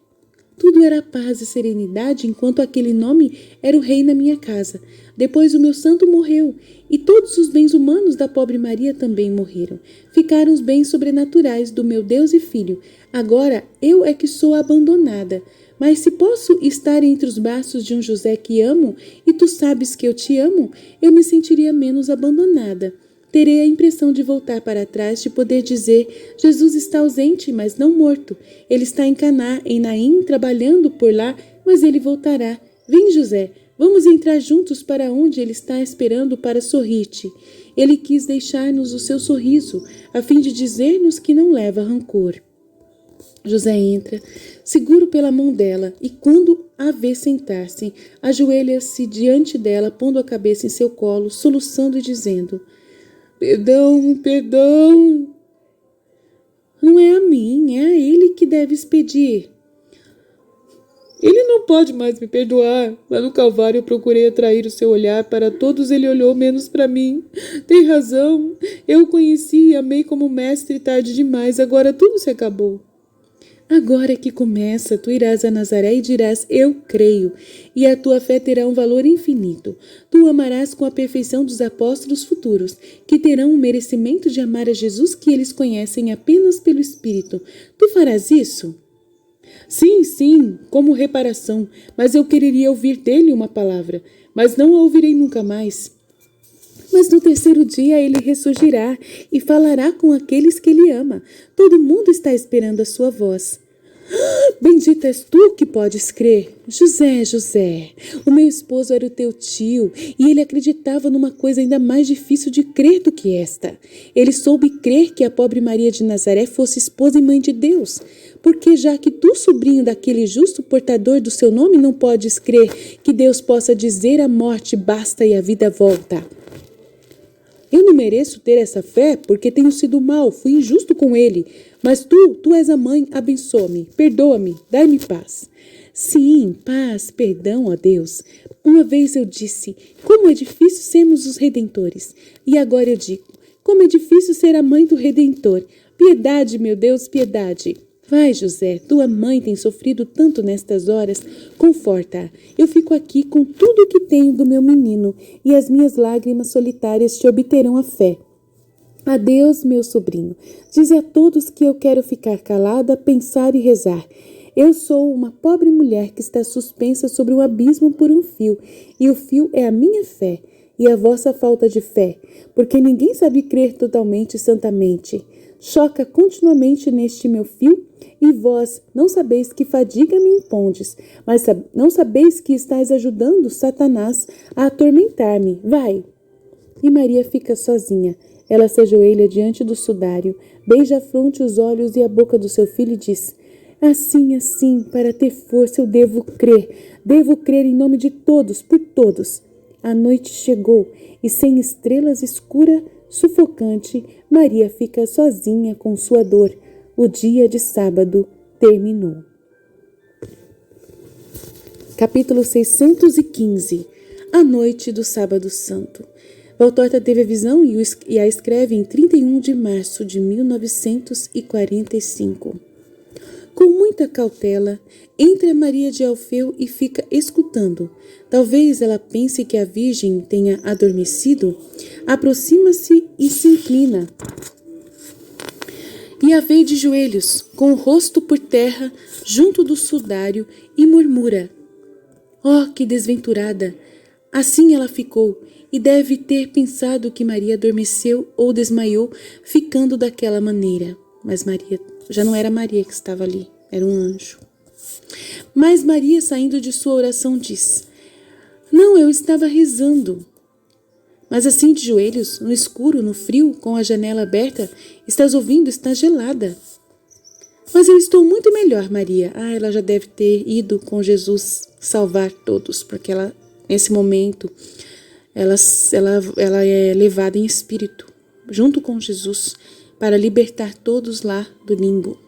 Tudo era paz e serenidade enquanto aquele nome era o rei na minha casa. Depois o meu santo morreu e todos os bens humanos da pobre Maria também morreram. Ficaram os bens sobrenaturais do meu Deus e Filho. Agora eu é que sou abandonada. Mas se posso estar entre os braços de um José que amo, e tu sabes que eu te amo, eu me sentiria menos abandonada. Terei a impressão de voltar para trás, de poder dizer: Jesus está ausente, mas não morto. Ele está em Caná, em Naim, trabalhando por lá, mas ele voltará. Vem, José, vamos entrar juntos para onde ele está esperando para sorrir-te. Ele quis deixar-nos o seu sorriso, a fim de dizer-nos que não leva rancor. José entra, seguro pela mão dela, e quando a vê sentar-se, ajoelha-se diante dela, pondo a cabeça em seu colo, soluçando e dizendo: Perdão, perdão. Não é a mim, é a ele que deves pedir. Ele não pode mais me perdoar. Lá no Calvário eu procurei atrair o seu olhar. Para todos ele olhou, menos para mim. Tem razão. Eu o conheci e amei como mestre tarde demais. Agora tudo se acabou. Agora é que começa, tu irás a Nazaré e dirás: eu creio, e a tua fé terá um valor infinito. Tu amarás com a perfeição dos apóstolos futuros, que terão o merecimento de amar a Jesus que eles conhecem apenas pelo Espírito. Tu farás isso? Sim, sim, como reparação, mas eu quereria ouvir dele uma palavra, mas não a ouvirei nunca mais. Mas no terceiro dia ele ressurgirá e falará com aqueles que ele ama. Todo mundo está esperando a sua voz. Bendita és tu que podes crer. José, José, o meu esposo era o teu tio e ele acreditava numa coisa ainda mais difícil de crer do que esta. Ele soube crer que a pobre Maria de Nazaré fosse esposa e mãe de Deus. Porque já que tu, sobrinho daquele justo portador do seu nome, não podes crer que Deus possa dizer à morte basta e a vida volta. Eu não mereço ter essa fé porque tenho sido mau, fui injusto com ele. Mas tu és a mãe, abençoa-me, perdoa-me, dai-me paz. Sim, paz, perdão, ó Deus. Uma vez eu disse: como é difícil sermos os redentores. E agora eu digo: como é difícil ser a mãe do Redentor. Piedade, meu Deus, piedade. Vai, José, tua mãe tem sofrido tanto nestas horas. Conforta-a. Eu fico aqui com tudo o que tenho do meu menino, e as minhas lágrimas solitárias te obterão a fé. Adeus, meu sobrinho. Dize a todos que eu quero ficar calada, pensar e rezar. Eu sou uma pobre mulher que está suspensa sobre um abismo por um fio, e o fio é a minha fé e a vossa falta de fé, porque ninguém sabe crer totalmente e santamente. choca continuamente neste meu fio, e vós não sabeis que fadiga me impondes, mas não sabeis que estáis ajudando Satanás a atormentar-me. Vai! E Maria fica sozinha. Ela se ajoelha diante do sudário, beija a fronte, os olhos e a boca do seu filho e diz: assim, assim, para ter força eu devo crer em nome de todos, por todos. A noite chegou e, sem estrelas, escura, sufocante, Maria fica sozinha com sua dor. O dia de sábado terminou. Capítulo 615. A noite do sábado santo. Valtorta teve a visão e a escreve em 31 de março de 1945. Com muita cautela, entra Maria de Alfeu e fica escutando. Talvez ela pense que a Virgem tenha adormecido. Aproxima-se e se inclina. E a vê de joelhos, com o rosto por terra, junto do sudário, e murmura: oh, que desventurada! Assim ela ficou, e deve ter pensado que Maria adormeceu ou desmaiou, ficando daquela maneira. Mas Maria já não era Maria que estava ali, era um anjo. Mas Maria, saindo de sua oração, diz: não, eu estava rezando. Mas assim, de joelhos, no escuro, no frio, com a janela aberta, estás ouvindo, está gelada. Mas eu estou muito melhor, Maria. Ela já deve ter ido com Jesus salvar todos, porque ela, nesse momento, ela é levada em espírito, junto com Jesus, para libertar todos lá do limbo.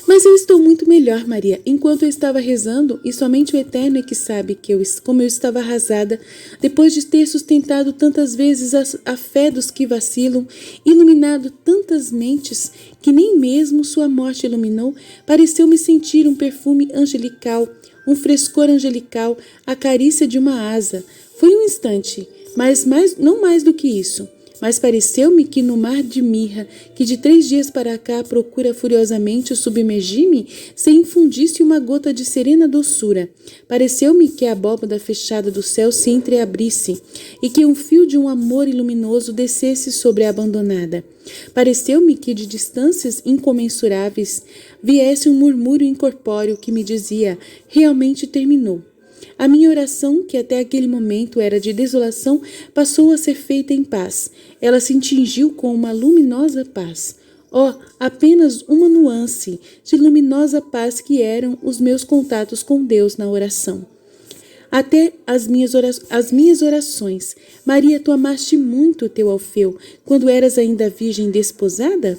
Mas eu estou muito melhor, Maria. Enquanto eu estava rezando, e somente o Eterno é que sabe como eu estava arrasada, depois de ter sustentado tantas vezes a fé dos que vacilam, iluminado tantas mentes que nem mesmo sua morte iluminou, pareceu-me sentir um perfume angelical, um frescor angelical, a carícia de uma asa. Foi um instante, mas não mais do que isso. Mas pareceu-me que no mar de mirra, que de 3 dias para cá procura furiosamente submergir-me, se infundisse uma gota de serena doçura. Pareceu-me que a abóbada fechada do céu se entreabrisse, e que um fio de um amor iluminoso descesse sobre a abandonada. Pareceu-me que de distâncias incomensuráveis viesse um murmúrio incorpóreo que me dizia: realmente terminou. A minha oração, que até aquele momento era de desolação, passou a ser feita em paz. Ela se tingiu com uma luminosa paz. Apenas uma nuance de luminosa paz que eram os meus contatos com Deus na oração. Até as minhas orações. Maria, tu amaste muito teu Alfeu, quando eras ainda virgem desposada?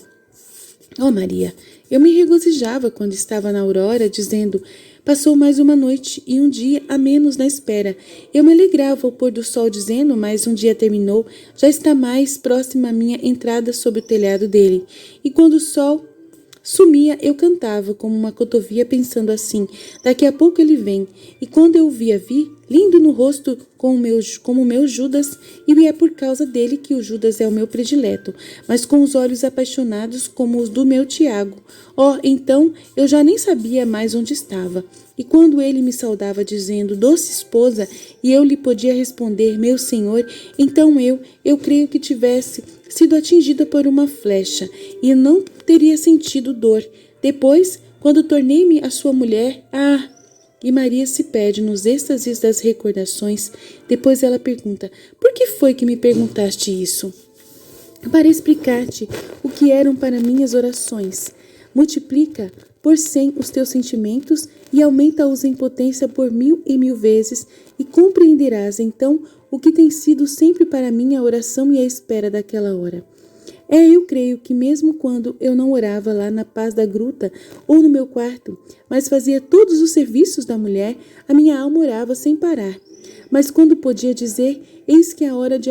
Maria, eu me regozijava quando estava na aurora, dizendo: passou mais uma noite e um dia a menos na espera. Eu me alegrava ao pôr do sol, dizendo: mais um dia terminou, já está mais próxima a minha entrada sob o telhado dele. E quando o sol sumia, eu cantava como uma cotovia, pensando assim: daqui a pouco ele vem. E quando eu o via vir, lindo no rosto como o meu Judas, e é por causa dele que o Judas é o meu predileto, mas com os olhos apaixonados como os do meu Tiago. Então eu já nem sabia mais onde estava. E quando ele me saudava dizendo: doce esposa, e eu lhe podia responder: meu Senhor, então eu creio que tivesse sido atingida por uma flecha e não teria sentido dor. Depois, quando tornei-me a sua mulher, e Maria se perde nos êxtases das recordações. Depois ela pergunta: por que foi que me perguntaste isso? Para explicar-te o que eram para mim as orações. Multiplica por 100 os teus sentimentos e aumenta-os em potência por 1000 e 1000 vezes, e compreenderás então o que tem sido sempre para mim a oração e a espera daquela hora. Eu creio que mesmo quando eu não orava lá na paz da gruta ou no meu quarto, mas fazia todos os serviços da mulher, a minha alma orava sem parar. Mas quando podia dizer: eis que a hora de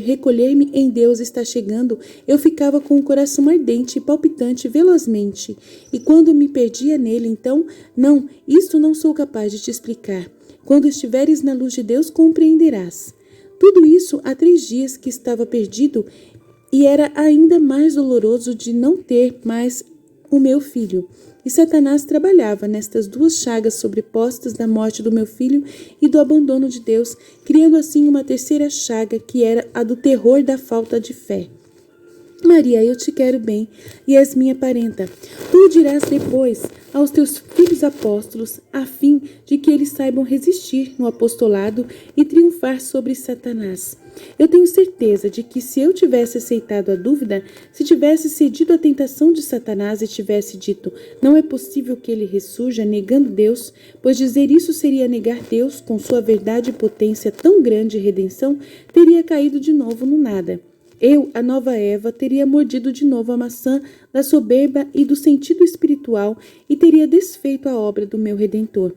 recolher-me em Deus está chegando, eu ficava com o coração ardente e palpitante velozmente. E quando me perdia nele, então, não, isto não sou capaz de te explicar. Quando estiveres na luz de Deus, compreenderás. Tudo isso há 3 dias que estava perdido, e era ainda mais doloroso de não ter mais o meu filho. E Satanás trabalhava nestas 2 chagas sobrepostas da morte do meu filho e do abandono de Deus, criando assim uma terceira chaga, que era a do terror da falta de fé. Maria, eu te quero bem e és minha parenta. Tu o dirás depois aos teus filhos apóstolos, a fim de que eles saibam resistir no apostolado e triunfar sobre Satanás. Eu tenho certeza de que se eu tivesse aceitado a dúvida, se tivesse cedido à tentação de Satanás e tivesse dito, não é possível que ele ressurja negando Deus, pois dizer isso seria negar Deus com sua verdade e potência tão grande e redenção, teria caído de novo no nada. Eu, a nova Eva, teria mordido de novo a maçã da soberba e do sentido espiritual e teria desfeito a obra do meu Redentor.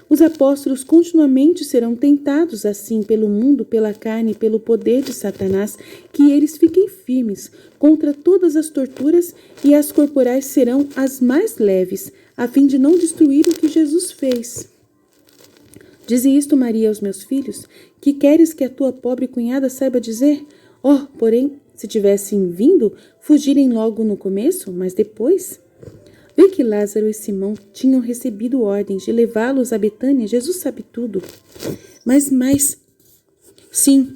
Os apóstolos continuamente serão tentados assim pelo mundo, pela carne e pelo poder de Satanás, que eles fiquem firmes contra todas as torturas e as corporais serão as mais leves, a fim de não destruir o que Jesus fez. Dize isto, Maria, aos meus filhos, que queres que a tua pobre cunhada saiba dizer? Porém, se tivessem vindo, fugirem logo no começo, mas depois... Vê que Lázaro e Simão tinham recebido ordens de levá-los a Betânia. Jesus sabe tudo. Mas, sim,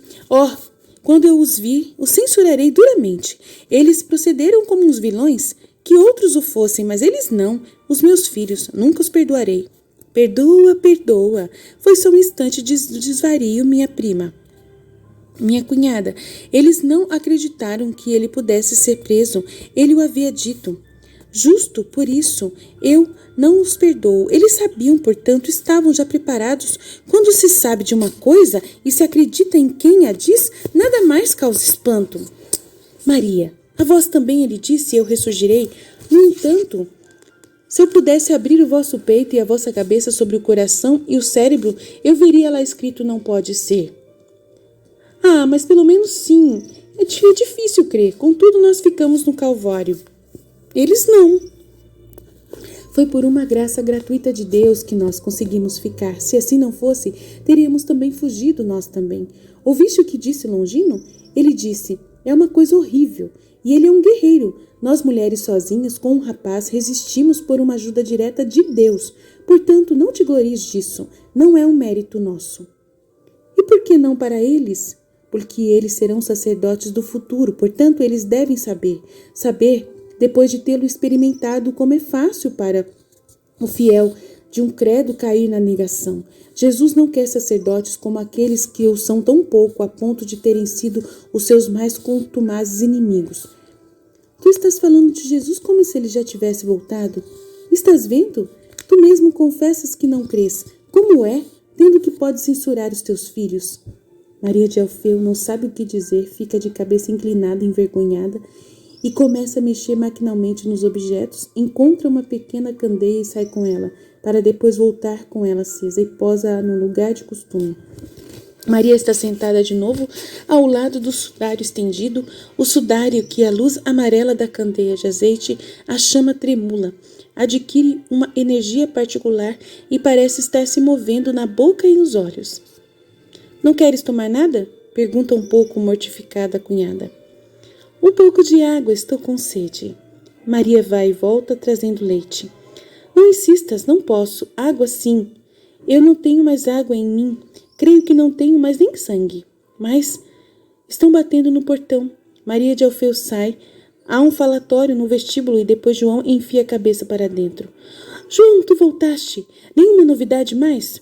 quando eu os vi, os censurarei duramente. Eles procederam como uns vilões, que outros o fossem, mas eles não. Os meus filhos, nunca os perdoarei. Perdoa, perdoa. Foi só um instante de desvario, minha prima. Minha cunhada, eles não acreditaram que ele pudesse ser preso. Ele o havia dito. Justo por isso, eu não os perdoo. Eles sabiam, portanto, estavam já preparados. Quando se sabe de uma coisa e se acredita em quem a diz, nada mais causa espanto. Maria, a vós também ele disse, eu ressurgirei. No entanto, se eu pudesse abrir o vosso peito e a vossa cabeça sobre o coração e o cérebro, eu veria lá escrito não pode ser. Mas pelo menos sim. É difícil crer. Contudo, nós ficamos no Calvário. Eles não. Foi por uma graça gratuita de Deus que nós conseguimos ficar. Se assim não fosse, teríamos também fugido nós também. Ouviste o que disse Longino? Ele disse, é uma coisa horrível. E ele é um guerreiro. Nós mulheres sozinhas, com um rapaz, resistimos por uma ajuda direta de Deus. Portanto, não te glories disso. Não é um mérito nosso. E por que não para eles? Porque eles serão sacerdotes do futuro. Portanto, eles devem saber depois de tê-lo experimentado, como é fácil para o fiel de um credo cair na negação. Jesus não quer sacerdotes como aqueles que o são tão pouco a ponto de terem sido os seus mais contumazes inimigos. Tu estás falando de Jesus como se ele já tivesse voltado? Estás vendo? Tu mesmo confessas que não crês. Como é, tendo que pode censurar os teus filhos? Maria de Alfeu não sabe o que dizer, fica de cabeça inclinada, envergonhada, e começa a mexer maquinalmente nos objetos, encontra uma pequena candeia e sai com ela, para depois voltar com ela acesa e posa-a no lugar de costume. Maria está sentada de novo ao lado do sudário estendido, o sudário que a luz amarela da candeia de azeite a chama tremula, adquire uma energia particular e parece estar se movendo na boca e nos olhos. Não queres tomar nada? Pergunta um pouco mortificada a cunhada. Um pouco de água, estou com sede. Maria vai e volta trazendo leite. Não insistas, não posso. Água sim. Eu não tenho mais água em mim. Creio que não tenho mais nem sangue. Mas estão batendo no portão. Maria de Alfeu sai. Há um falatório no vestíbulo e depois João enfia a cabeça para dentro. João, tu voltaste. Nenhuma novidade mais?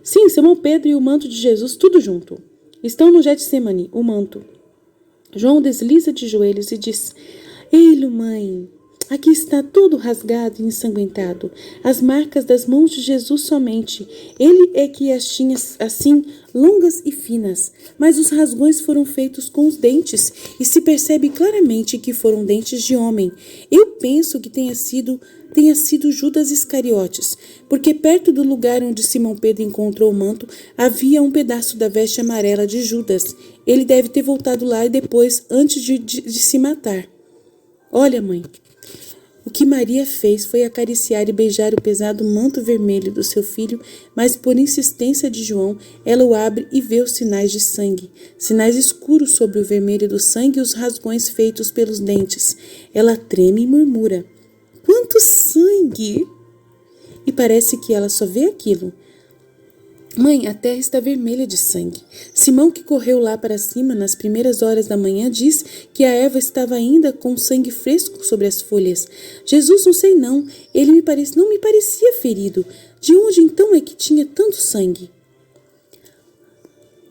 Sim, Simão Pedro e o manto de Jesus, tudo junto. Estão no Getsemane, o manto. João desliza de joelhos e diz, Ei-lo, mãe, aqui está todo rasgado e ensanguentado, as marcas das mãos de Jesus somente. Ele é que as tinha assim, longas e finas, mas os rasgões foram feitos com os dentes, e se percebe claramente que foram dentes de homem. Eu penso que tenha sido Judas Iscariotes, porque perto do lugar onde Simão Pedro encontrou o manto, havia um pedaço da veste amarela de Judas. Ele deve ter voltado lá e depois, antes de se matar. Olha, mãe, o que Maria fez foi acariciar e beijar o pesado manto vermelho do seu filho, mas por insistência de João, ela o abre e vê os sinais de sangue, sinais escuros sobre o vermelho do sangue e os rasgões feitos pelos dentes. Ela treme e murmura, quanto sangue! E parece que ela só vê aquilo. Mãe, a terra está vermelha de sangue. Simão, que correu lá para cima nas primeiras horas da manhã, diz que a erva estava ainda com sangue fresco sobre as folhas. Jesus, não sei não, ele não me parecia ferido. De onde então é que tinha tanto sangue?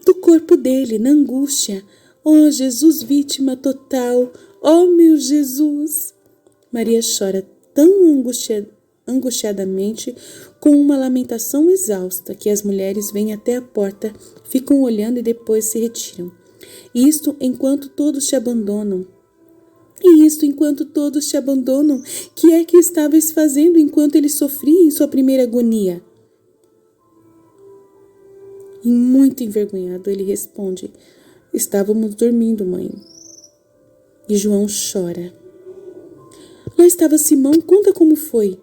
Do corpo dele, na angústia. Oh, Jesus, vítima total. Oh, meu Jesus. Maria chora tão angustiadamente, com uma lamentação exausta, que as mulheres vêm até a porta, ficam olhando e depois se retiram. Isto enquanto todos te abandonam. Que é que estavais fazendo enquanto ele sofria em sua primeira agonia? E muito envergonhado, ele responde: estávamos dormindo, mãe. E João chora. Lá estava Simão, conta como foi.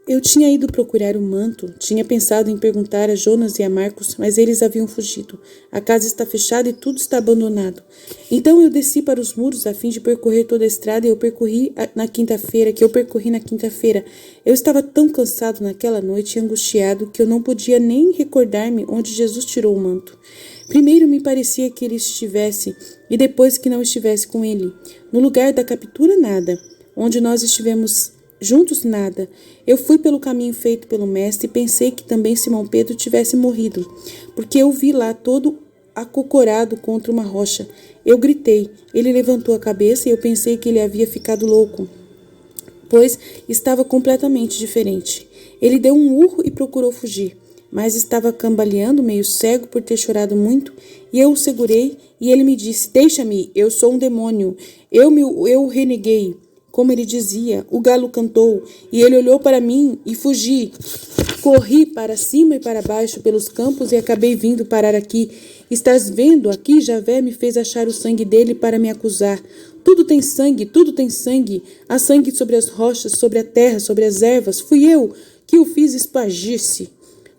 Eu tinha ido procurar o manto, tinha pensado em perguntar a Jonas e a Marcos, mas eles haviam fugido. A casa está fechada e tudo está abandonado. Então eu desci para os muros a fim de percorrer toda a estrada e eu percorri na quinta-feira. Eu estava tão cansado naquela noite e angustiado que eu não podia nem recordar-me onde Jesus tirou o manto. Primeiro me parecia que ele estivesse e depois que não estivesse com ele. No lugar da captura, nada. Onde nós estivemos juntos, nada. Eu fui pelo caminho feito pelo mestre e pensei que também Simão Pedro tivesse morrido, porque eu vi lá todo acocorado contra uma rocha. Eu gritei. Ele levantou a cabeça e eu pensei que ele havia ficado louco, pois estava completamente diferente. Ele deu um urro e procurou fugir, mas estava cambaleando, meio cego por ter chorado muito, e eu o segurei e ele me disse: deixa-me, eu sou um demônio. Eu reneguei. Como ele dizia, o galo cantou, e ele olhou para mim e fugi. Corri para cima e para baixo pelos campos e acabei vindo parar aqui. Estás vendo? Aqui Javé me fez achar o sangue dele para me acusar. Tudo tem sangue, tudo tem sangue. Há sangue sobre as rochas, sobre a terra, sobre as ervas. Fui eu que o fiz espargir-se,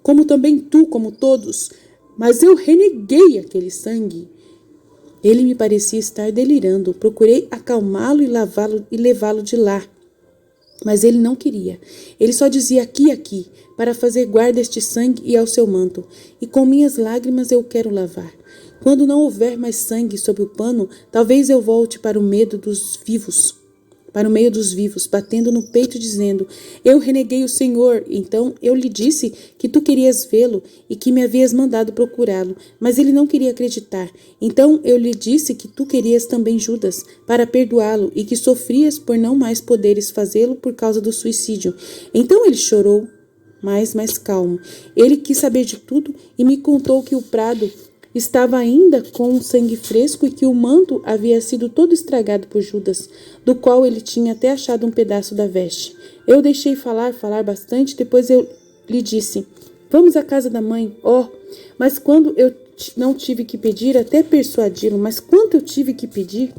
como também tu, como todos. Mas eu reneguei aquele sangue. Ele me parecia estar delirando. Procurei acalmá-lo e levá-lo de lá. Mas ele não queria. Ele só dizia aqui, aqui, para fazer guarda a este sangue e ao seu manto. E com minhas lágrimas eu quero lavar. Quando não houver mais sangue sob o pano, talvez eu volte para o meio dos vivos, batendo no peito dizendo: eu reneguei o Senhor. Então eu lhe disse que tu querias vê-lo e que me havias mandado procurá-lo, mas ele não queria acreditar. Então eu lhe disse que tu querias também Judas para perdoá-lo e que sofrias por não mais poderes fazê-lo por causa do suicídio. Então ele chorou, mais calmo. Ele quis saber de tudo e me contou que o prado estava ainda com o sangue fresco e que o manto havia sido todo estragado por Judas, do qual ele tinha até achado um pedaço da veste. Eu deixei falar bastante, depois eu lhe disse: vamos à casa da mãe. Mas quando eu não tive que pedir até persuadi-lo, mas quanto eu tive que pedir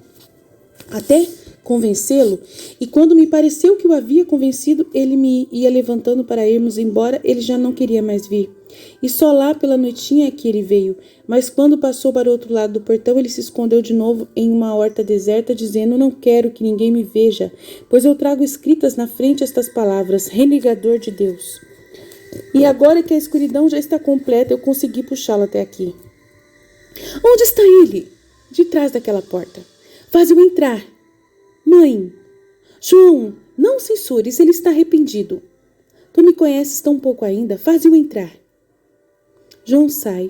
até convencê-lo, e quando me pareceu que o havia convencido, ele me ia levantando para irmos embora, ele já não queria mais vir. E só lá pela noitinha é que ele veio, mas quando passou para o outro lado do portão, ele se escondeu de novo em uma horta deserta, dizendo: não quero que ninguém me veja, pois eu trago escritas na frente estas palavras: renegador de Deus. E agora que a escuridão já está completa, eu consegui puxá-lo até aqui. Onde está ele? De trás daquela porta. Faze-o entrar. Mãe, João, não censures, ele está arrependido. Tu me conheces tão pouco ainda, faze-o entrar. João sai,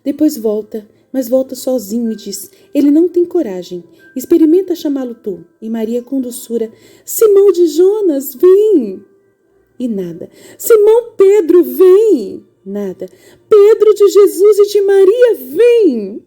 depois volta, mas volta sozinho e diz: ele não tem coragem, experimenta chamá-lo tu. E Maria com doçura: Simão de Jonas, vem! E nada. Simão Pedro, vem! Nada. Pedro de Jesus e de Maria, vem!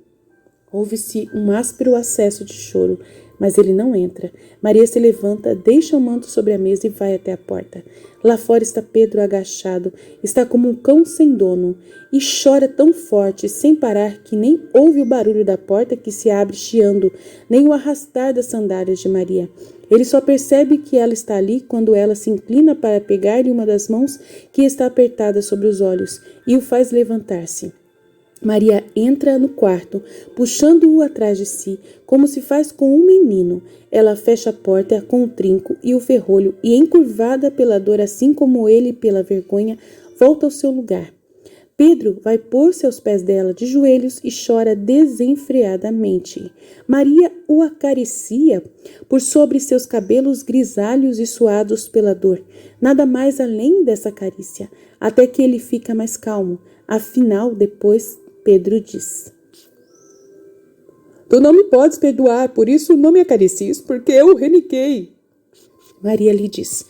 Ouve-se um áspero acesso de choro, mas ele não entra. Maria se levanta, deixa o manto sobre a mesa e vai até a porta. Lá fora está Pedro agachado, está como um cão sem dono, e chora tão forte, sem parar, que nem ouve o barulho da porta que se abre chiando, nem o arrastar das sandálias de Maria. Ele só percebe que ela está ali quando ela se inclina para pegar-lhe uma das mãos que está apertada sobre os olhos, e o faz levantar-se. Maria entra no quarto, puxando-o atrás de si, como se faz com um menino. Ela fecha a porta com o trinco e o ferrolho e, encurvada pela dor, assim como ele pela vergonha, volta ao seu lugar. Pedro vai pôr-se aos pés dela de joelhos e chora desenfreadamente. Maria o acaricia por sobre seus cabelos grisalhos e suados pela dor. Nada mais além dessa carícia, até que ele fica mais calmo. Afinal, depois, Pedro diz: Tu não me podes perdoar, por isso não me acaricies, porque eu reneguei. Maria lhe diz: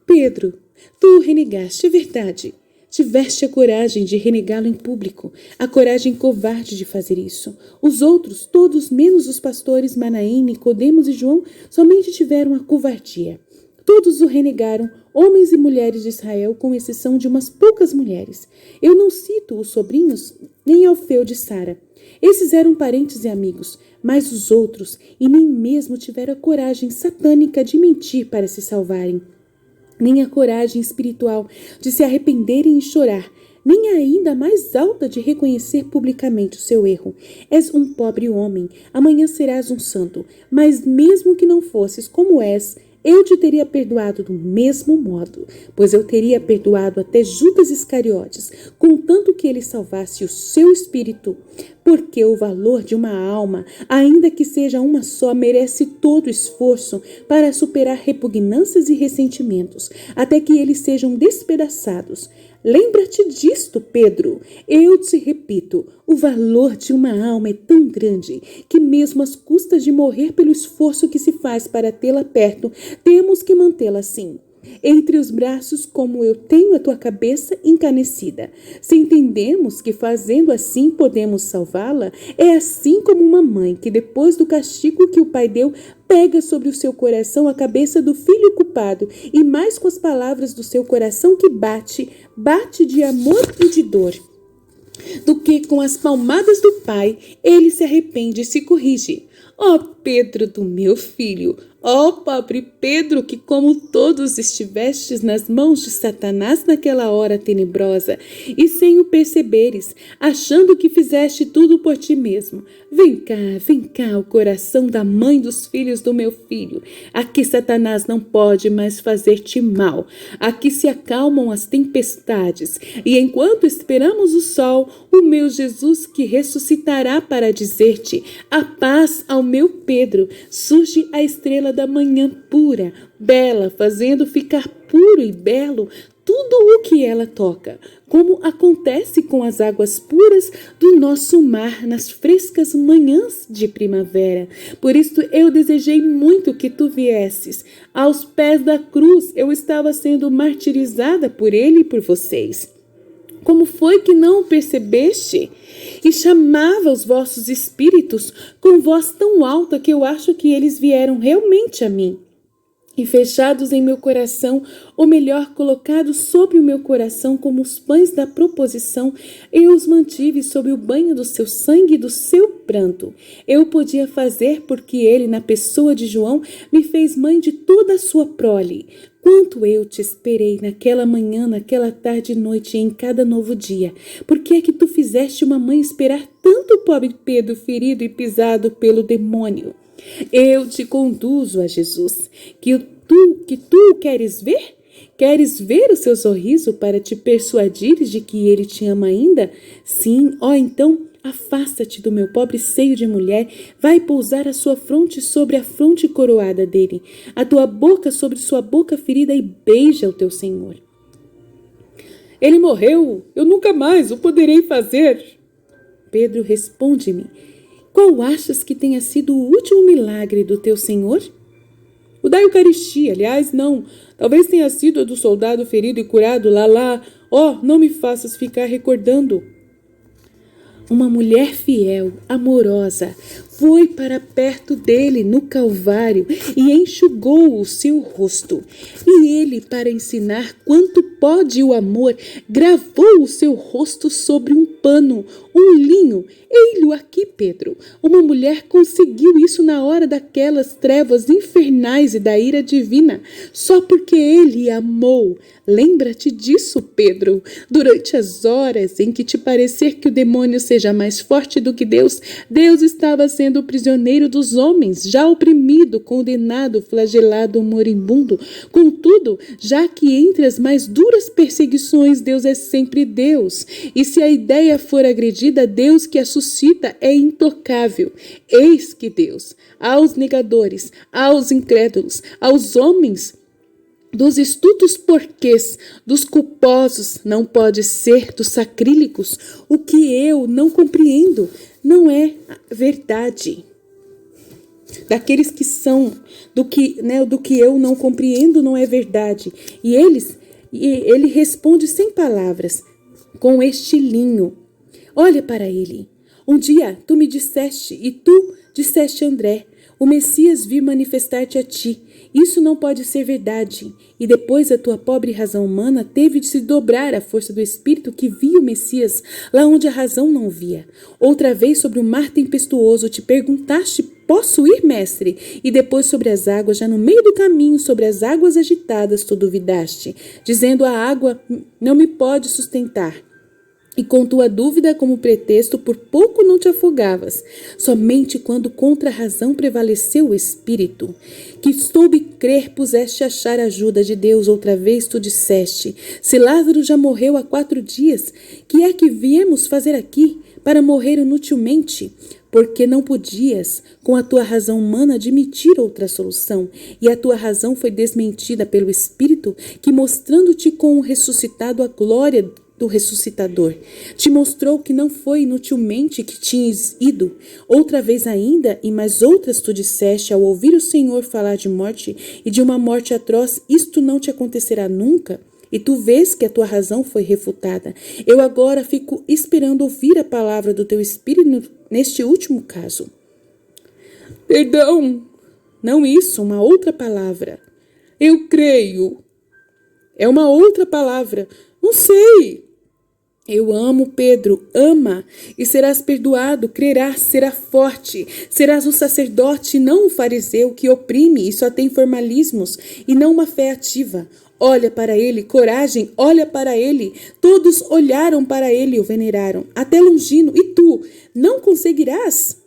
Pedro, tu o renegaste, é verdade. Tiveste a coragem de renegá-lo em público, a coragem covarde de fazer isso. Os outros, todos menos os pastores Manaém, Nicodemos e João, somente tiveram a covardia. Todos o renegaram, homens e mulheres de Israel, com exceção de umas poucas mulheres. Eu não cito os sobrinhos, nem Alfeu de Sara. Esses eram parentes e amigos, mas os outros, e nem mesmo tiveram a coragem satânica de mentir para se salvarem. Nem a coragem espiritual de se arrependerem e chorar, nem a ainda mais alta de reconhecer publicamente o seu erro. És um pobre homem, amanhã serás um santo, mas mesmo que não fosses como és, eu te teria perdoado do mesmo modo, pois eu teria perdoado até Judas Iscariotes, contanto que ele salvasse o seu espírito, porque o valor de uma alma, ainda que seja uma só, merece todo o esforço para superar repugnâncias e ressentimentos, até que eles sejam despedaçados. Lembra-te disto, Pedro. Eu te repito, o valor de uma alma é tão grande que mesmo às custas de morrer pelo esforço que se faz para tê-la perto, temos que mantê-la assim, entre os braços, como eu tenho a tua cabeça encanecida. Se entendemos que fazendo assim podemos salvá-la, é assim como uma mãe que depois do castigo que o pai deu, pega sobre o seu coração a cabeça do filho culpado e mais com as palavras do seu coração que bate de amor e de dor, do que com as palmadas do pai, ele se arrepende e se corrige. Ó Pedro do meu filho, ó pobre Pedro, que como todos estivestes nas mãos de Satanás naquela hora tenebrosa, e sem o perceberes, achando que fizeste tudo por ti mesmo. Vem cá, o coração da mãe dos filhos do meu filho. Aqui Satanás não pode mais fazer-te mal. Aqui se acalmam as tempestades, e enquanto esperamos o sol, o meu Jesus que ressuscitará para dizer-te, a paz ao meu Pedro, surge a estrela da manhã pura, bela, fazendo ficar puro e belo tudo o que ela toca, como acontece com as águas puras do nosso mar nas frescas manhãs de primavera. Por isso eu desejei muito que tu viesses. Aos pés da cruz eu estava sendo martirizada por ele e por vocês. Como foi que não o percebeste? E chamava os vossos espíritos com voz tão alta que eu acho que eles vieram realmente a mim. E fechados em meu coração, ou melhor, colocados sobre o meu coração como os pães da proposição, eu os mantive sob o banho do seu sangue e do seu pranto. Eu podia fazer porque ele, na pessoa de João, me fez mãe de toda a sua prole. Quanto eu te esperei naquela manhã, naquela tarde e noite e em cada novo dia. Por que é que tu fizeste uma mãe esperar tanto o pobre Pedro ferido e pisado pelo demônio? Eu te conduzo a Jesus, que tu queres ver? Queres ver o seu sorriso para te persuadires de que ele te ama ainda? Sim, então afasta-te do meu pobre seio de mulher, vai pousar a sua fronte sobre a fronte coroada dele, a tua boca sobre sua boca ferida e beija o teu Senhor. Ele morreu, eu nunca mais o poderei fazer. Pedro, responde-me, qual achas que tenha sido o último milagre do teu Senhor? O da Eucaristia, aliás, não. Talvez tenha sido o do soldado ferido e curado lá. Não me faças ficar recordando. Uma mulher fiel, amorosa, foi para perto dele no Calvário e enxugou o seu rosto. E ele, para ensinar quanto pode o amor, gravou o seu rosto sobre um pano, um linho. Ei-lo aqui, Pedro. Uma mulher conseguiu isso na hora daquelas trevas infernais e da ira divina, só porque ele amou. Lembra-te disso, Pedro. Durante as horas em que te parecer que o demônio seja mais forte do que Deus, Deus estava sendo sendo prisioneiro dos homens, já oprimido, condenado, flagelado, moribundo. Contudo, já que entre as mais duras perseguições Deus é sempre Deus, e se a ideia for agredida, Deus que a suscita é intocável. Eis que Deus, aos negadores, aos incrédulos, aos homens dos estultos porquês, dos culposos, não pode ser dos sacrílegos. O que eu não compreendo não é verdade. Daqueles que são, do que eu não compreendo não é verdade. E ele responde sem palavras, com estilinho. Olha para ele. Um dia tu me disseste, e tu disseste a André, o Messias vir manifestar-te a ti. Isso não pode ser verdade. E depois a tua pobre razão humana teve de se dobrar à força do Espírito que via o Messias lá onde a razão não via. Outra vez sobre o mar tempestuoso te perguntaste, posso ir, mestre? E depois sobre as águas, já no meio do caminho, sobre as águas agitadas, tu duvidaste, dizendo a água não me pode sustentar. E com tua dúvida como pretexto, por pouco não te afogavas. Somente quando contra a razão prevaleceu o Espírito, que soube crer, puseste achar a ajuda de Deus. Outra vez tu disseste, se Lázaro já morreu há 4 dias, que é que viemos fazer aqui? Para morrer inutilmente? Porque não podias, com a tua razão humana, admitir outra solução, e a tua razão foi desmentida pelo Espírito, que mostrando-te com o ressuscitado a glória do ressuscitador, te mostrou que não foi inutilmente que tinhas ido. Outra vez ainda, e mais outras tu disseste, ao ouvir o Senhor falar de morte, e de uma morte atroz, isto não te acontecerá nunca. E tu vês que a tua razão foi refutada. Eu agora fico esperando ouvir a palavra do teu Espírito neste último caso. Perdão, não isso, uma outra palavra. Eu creio. É uma outra palavra. Não sei. Eu amo, Pedro, ama, e serás perdoado, crerás, será forte, serás um sacerdote, não um fariseu que oprime e só tem formalismos e não uma fé ativa. Olha para ele, coragem, olha para ele. Todos olharam para ele e o veneraram, até Longino, e tu não conseguirás?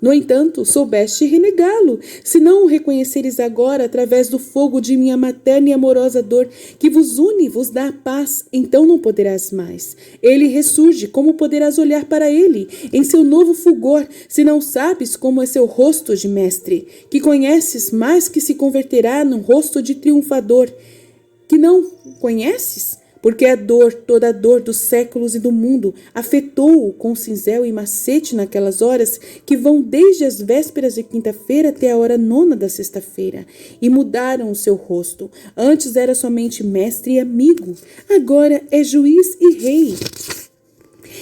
No entanto, soubeste renegá-lo, se não o reconheceres agora através do fogo de minha materna e amorosa dor, que vos une, vos dá a paz, então não poderás mais. Ele ressurge, como poderás olhar para ele, em seu novo fulgor, se não sabes como é seu rosto de mestre, que conheces, mas que se converterá num rosto de triunfador, que não conheces? Porque a dor, toda a dor dos séculos e do mundo, afetou-o com cinzel e macete naquelas horas que vão desde as vésperas de quinta-feira até a hora 9 da sexta-feira, e mudaram o seu rosto. Antes era somente mestre e amigo, agora é juiz e rei.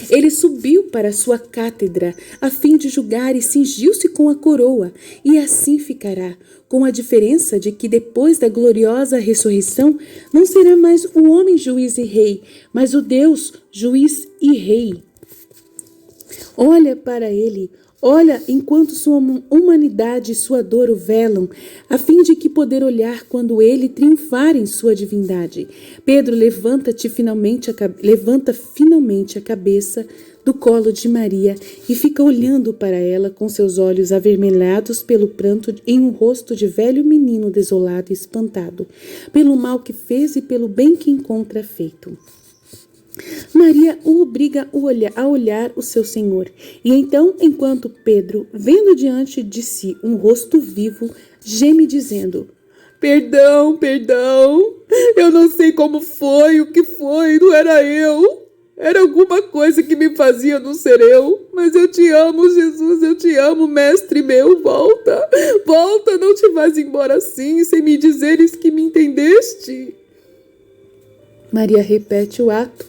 Ele subiu para sua cátedra a fim de julgar e cingiu-se com a coroa, e assim ficará, com a diferença de que depois da gloriosa ressurreição não será mais o homem juiz e rei, mas o Deus juiz e rei. Olha para ele, olha enquanto sua humanidade e sua dor o velam, a fim de que poder olhar quando ele triunfar em sua divindade. Pedro, levanta finalmente a cabeça do colo de Maria e fica olhando para ela com seus olhos avermelhados pelo pranto em um rosto de velho menino desolado e espantado, pelo mal que fez e pelo bem que encontra feito. Maria o obriga a olhar o seu Senhor, e então, enquanto Pedro, vendo diante de si um rosto vivo, geme dizendo: Perdão, eu não sei como foi, o que foi, não era eu. Era alguma coisa que me fazia não ser eu, mas eu te amo, Jesus, eu te amo, mestre meu, volta, não te vás embora assim, sem me dizeres que me entendeste. Maria repete o ato,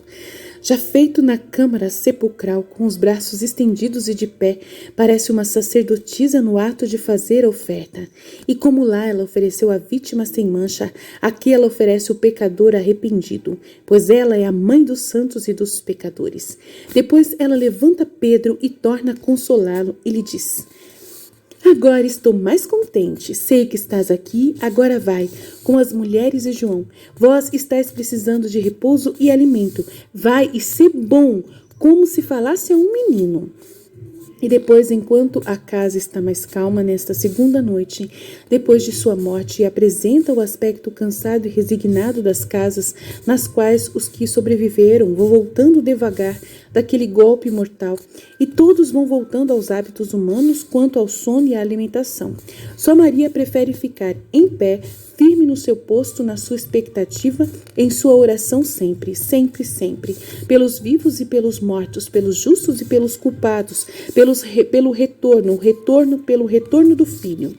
já feito na câmara sepulcral, com os braços estendidos e de pé, parece uma sacerdotisa no ato de fazer a oferta. E como lá ela ofereceu a vítima sem mancha, aqui ela oferece o pecador arrependido, pois ela é a mãe dos santos e dos pecadores. Depois ela levanta Pedro e torna a consolá-lo e lhe diz: agora estou mais contente, sei que estás aqui, agora vai, com as mulheres e João. Vós estáis precisando de repouso e alimento. Vai e sê bom, como se falasse a um menino. E depois, enquanto a casa está mais calma nesta segunda noite, depois de sua morte, e apresenta o aspecto cansado e resignado das casas nas quais os que sobreviveram vão voltando devagar daquele golpe mortal, e todos vão voltando aos hábitos humanos quanto ao sono e à alimentação. Só Maria prefere ficar em pé, firme no seu posto, na sua expectativa, em sua oração sempre, sempre, sempre, pelos vivos e pelos mortos, pelos justos e pelos culpados, pelo retorno do filho.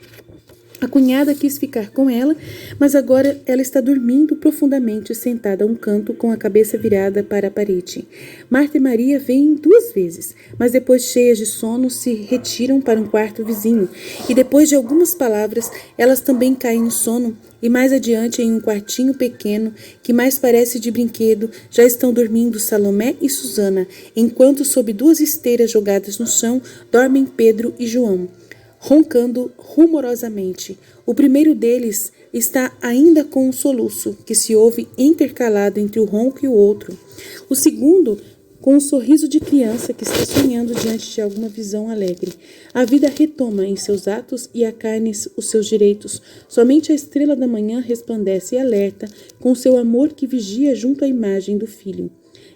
A cunhada quis ficar com ela, mas agora ela está dormindo profundamente, sentada a um canto, com a cabeça virada para a parede. Marta e Maria vêm 2 vezes, mas depois, cheias de sono, se retiram para um quarto vizinho. E depois de algumas palavras, elas também caem no sono. E mais adiante, em um quartinho pequeno, que mais parece de brinquedo, já estão dormindo Salomé e Susana, enquanto sob 2 esteiras jogadas no chão, dormem Pedro e João, roncando rumorosamente. O primeiro deles está ainda com um soluço, que se ouve intercalado entre o ronco e o outro. O segundo, com um sorriso de criança que está sonhando diante de alguma visão alegre. A vida retoma em seus atos e a carne os seus direitos. Somente a estrela da manhã resplandece e alerta com seu amor que vigia junto à imagem do filho.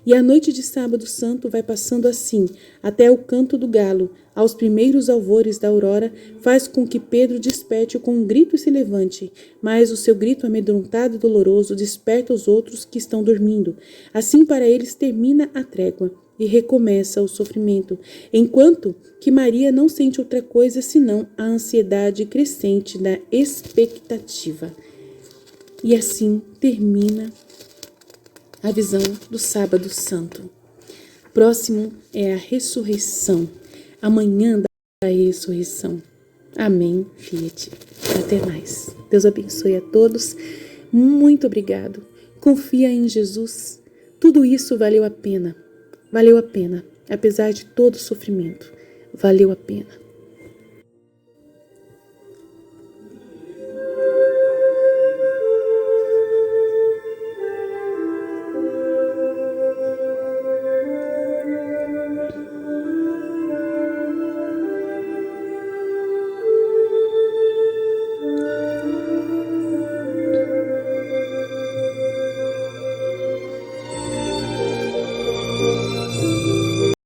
E a noite de sábado santo vai passando assim, até o canto do galo, aos primeiros alvores da aurora, faz com que Pedro desperte com um grito e se levante, mas o seu grito amedrontado e doloroso desperta os outros que estão dormindo. Assim para eles termina a trégua e recomeça o sofrimento, enquanto que Maria não sente outra coisa senão a ansiedade crescente da expectativa. E assim termina a visão do sábado santo. Próximo é a ressurreição, amanhã da ressurreição. Amém, Fiat. Até mais. Deus abençoe a todos. Muito obrigado. Confia em Jesus. Tudo isso valeu a pena. Valeu a pena. Apesar de todo o sofrimento. Valeu a pena.